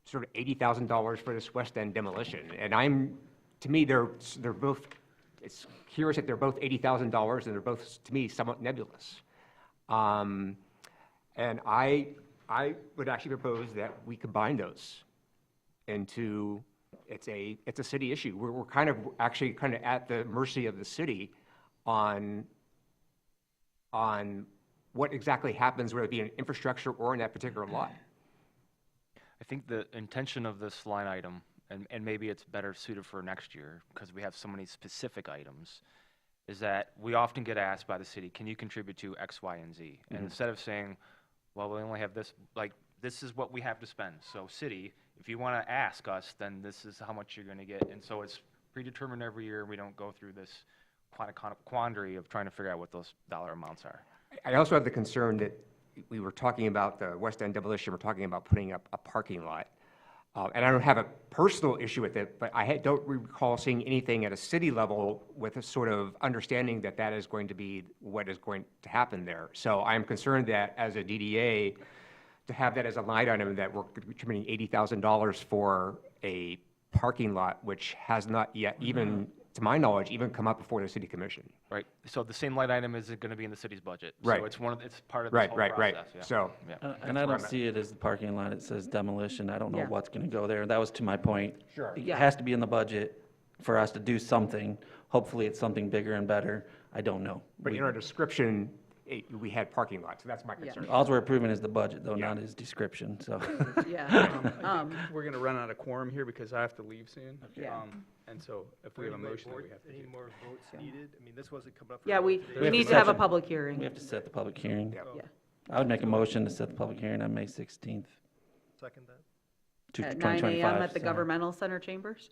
sort of $80,000 for this West End demolition. And to me, they're both, it's curious that they're both $80,000 and they're both, to me, somewhat nebulous. And I would actually propose that we combine those into, it's a city issue. We're kind of at the mercy of the city on what exactly happens, whether it be in infrastructure or in that particular lot. I think the intention of this line item, and maybe it's better suited for next year because we have so many specific items, is that we often get asked by the city, can you contribute to X, Y, and Z? And instead of saying, well, we only have this, this is what we have to spend. So city, if you want to ask us, then this is how much you're going to get. And so it's predetermined every year. We don't go through this quandary of trying to figure out what those dollar amounts are. I also have the concern that we were talking about the West End demolition, we're talking about putting up a parking lot. And I don't have a personal issue with it, but I don't recall seeing anything at a city level with a sort of understanding that that is going to be what is going to happen there. So I'm concerned that as a DDA, to have that as a line item that we're contributing $80,000 for a parking lot, which has not yet even to my knowledge, even come up before the city commission. Right, so the same line item isn't going to be in the city's budget. Right. So it's it's part of this Right, whole right, right. process, yeah. So, Yeah. And That's I where don't I'm at. see it as the parking lot, it says demolition, I don't know Yeah. what's gonna go there, that was to my point. Sure. It Yeah. has to be in the budget for us to do something, hopefully it's something bigger and better, I don't know. but in our description, we had parking lots, so that's my Yeah. concern. All we're approving is the budget, though, Yeah. not his description, so. Yeah. I think we're going to run out of quorum here because I have to leave soon. Yeah. And so if we have a motion that we have to Any do. more votes needed? I mean, this wasn't coming up for. Yeah, vote we today. we need to set have a the- public We hearing. have to set the public hearing. Yeah. Yeah. I would make a motion to set the public hearing on May 16th, Second that. At 9 a.m. 2025. at the sorry. governmental center chambers?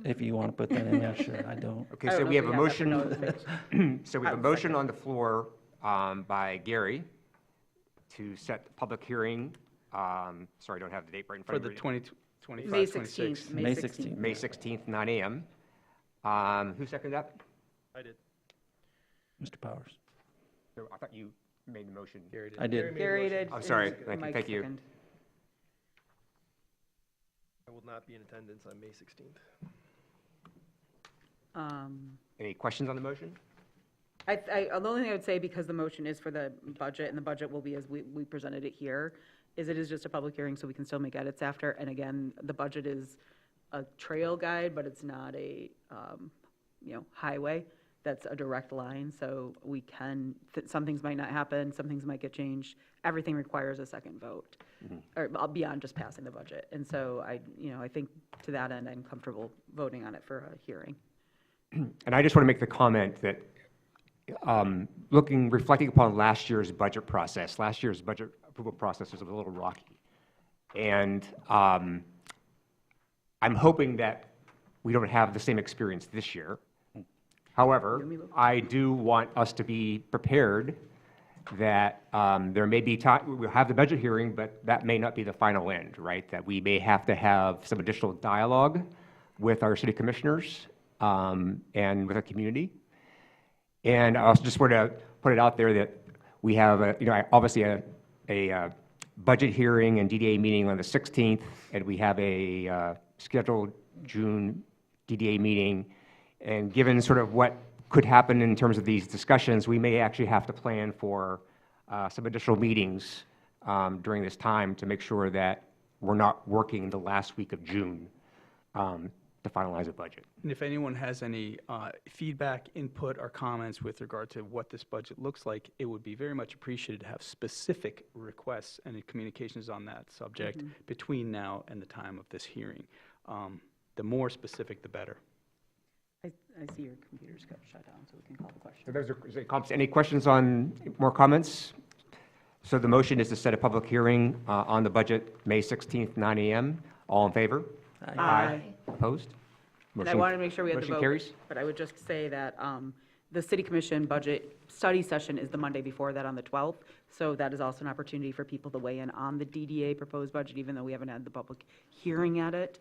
If you want to put that in there, sure, I don't. Okay, I so don't we know have if a we have that motion, so we have a I would motion second. on the floor by Gary to set the public hearing, sorry, I don't have the date right in For front the of me. 25, May 26. 16th. May 16th. May 16th, 9 a.m. Who seconded that? I did. Mr. Powers. No, I thought you made the motion. Gary did. I did. Gary did. I'm sorry. and Thank you, Mike thank you. seconded. I will not be in attendance on May 16th. Any questions on the motion? The only thing I would say, because the motion is for the budget, and the budget will be as we presented it here, is it is just a public hearing, so we can still make edits after. And again, the budget is a trail guide, but it's not a, highway. That's a direct line, so we can, some things might not happen, some things might get changed. Everything requires a second vote, or beyond just passing the budget. And so I think to that end, I'm comfortable voting on it for a hearing. And I just want to make the comment that, reflecting upon last year's budget process, last year's budget approval process was a little rocky. And I'm hoping that we don't have the same experience this year. However, I do want us to be prepared that there may be time, we'll have the budget hearing, but that may not be the final end, right? That we may have to have some additional dialogue with our city commissioners and with our community. And I also just want to put it out there that we have, obviously a budget hearing and DDA meeting on the 16th, and we have a scheduled June DDA meeting. And given sort of what could happen in terms of these discussions, we may actually have to plan for some additional meetings during this time to make sure that we're not working the last week of June to finalize a budget. And if anyone has any feedback, input, or comments with regard to what this budget looks like, it would be very much appreciated to have specific requests and communications on that subject between now and the time of this hearing. The more specific, the better. I see your computer's got shut down, so we can call the question. So those are, any questions on, more comments? So the motion is to set a public hearing on the budget, May 16th, 9 a.m. All in favor? Aye. Opposed? And I Motion- wanted to make sure we had the motion vote. carries? But I would just say that the city commission budget study session is the Monday before that on the 12th. So that is also an opportunity for people to weigh in on the DDA proposed budget, even though we haven't had the public hearing at it.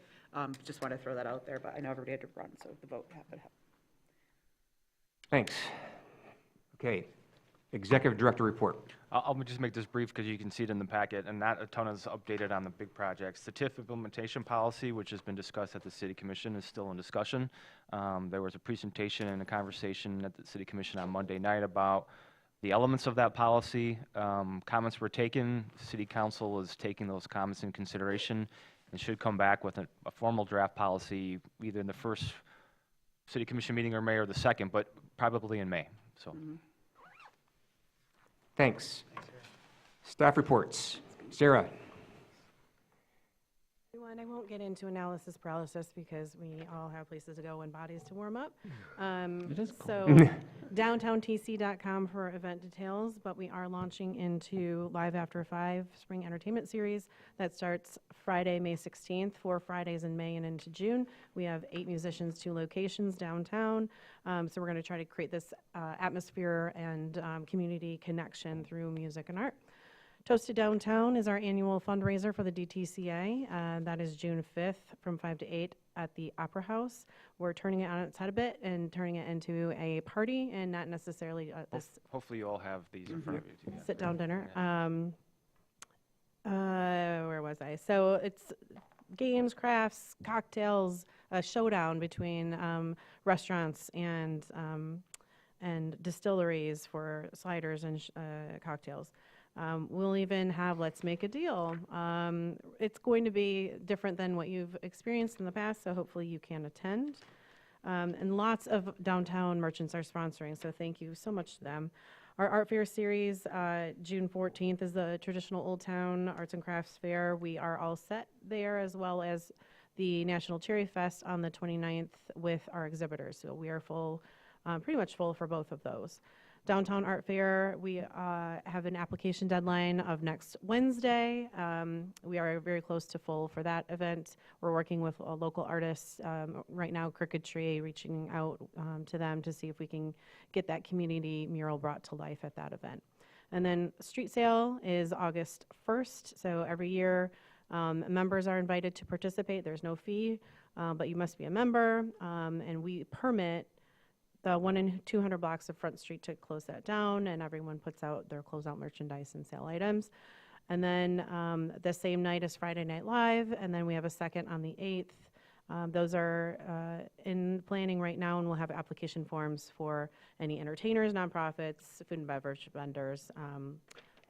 Just want to throw that out there, but I know everybody had to run, so the vote happened. Thanks. Okay, Executive Director report. I'll just make this brief because you can see it in the packet, and not a ton is updated on the big projects. The TIF implementation policy, which has been discussed at the City Commission, is still in discussion. There was a presentation and a conversation at the City Commission on Monday night about the elements of that policy. Comments were taken. City Council is taking those comments in consideration and should come back with a formal draft policy either in the first City Commission meeting or May or the second, but probably in May, so. Thanks. Staff reports. Sarah. Everyone, I won't get into analysis paralysis because we all have places to go and bodies to warm up. It is cool. So downtowntc.com for event details, but we are launching into Live After 5 Spring Entertainment Series that starts Friday, May 16th, 4 Fridays in May and into June. We have 8 musicians, 2 locations downtown. So we're going to try to create this atmosphere and community connection through music and art. Toasted Downtown is our annual fundraiser for the DTCA. That is June 5th from 5 to 8 at the Opera House. We're turning it on its head a bit and turning it into a party and not necessarily this Hopefully you all have these in front of you. Too. sit-down dinner. Where was I? So it's games, crafts, cocktails, a showdown between restaurants and distilleries for sliders and cocktails. We'll even have Let's Make a Deal. It's going to be different than what you've experienced in the past, so hopefully you can attend. And lots of downtown merchants are sponsoring, so thank you so much to them. Our Art Fair series, June 14th is the traditional Old Town Arts and Crafts Fair. We are all set there, as well as the National Cherry Fest on the 29th with our exhibitors. So we are full, pretty much full for both of those. Downtown Art Fair, we have an application deadline of next Wednesday. We are very close to full for that event. We're working with local artists right now, Crooked Tree, reaching out to them to see if we can get that community mural brought to life at that event. And then street sale is August 1st, so every year members are invited to participate. There's no fee, but you must be a member, and we permit the 1 and 200 blocks of Front Street to close that down, and everyone puts out their closeout merchandise and sale items. And then the same night as Friday Night Live, and then we have a second on the 8th. Those are in planning right now, and we'll have application forms for any entertainers, nonprofits, food and beverage vendors,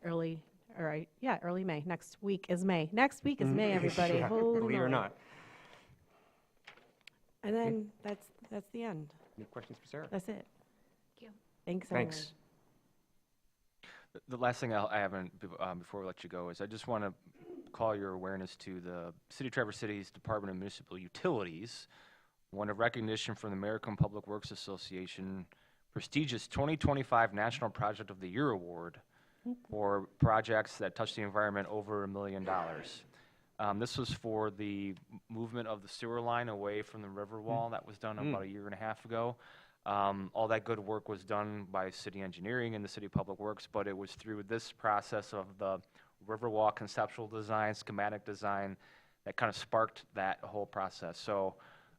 early May. Next week is May. Next week is May, everybody. Yeah, Holy believe it or moly. not. And then that's the end. Any questions for Sarah? That's it. Thank you. Thanks, everyone. Thanks. The last thing I haven't, before we let you go, is I just want to call your awareness to the City of Traverse City's Department of Municipal Utilities won a recognition from the American Public Works Association prestigious 2025 National Project of the Year Award for projects that touch the environment over $1 million. This was for the movement of the sewer line away from the river wall. That was done about a year and a half ago. All that good work was done by city engineering and the City Public Works, but it was through this process of the Riverwalk conceptual design, schematic design, that kind of sparked that whole process. So,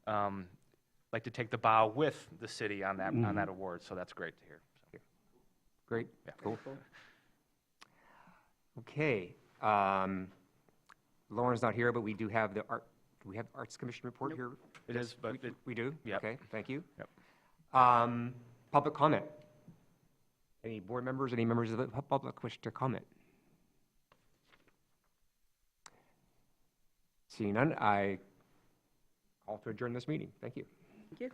like to take the bow with the city on that award. So that's great to hear. So, Great. yeah. Cool. Okay. Lauren's not here, but we do have the art. Do we have the Arts Commission report here? It is, but We do? Yep. Okay, thank you. Yep. Public comment. Any board members, any members of the public wish to comment? Seeing none, I call to adjourn this meeting. Thank you. Thank you.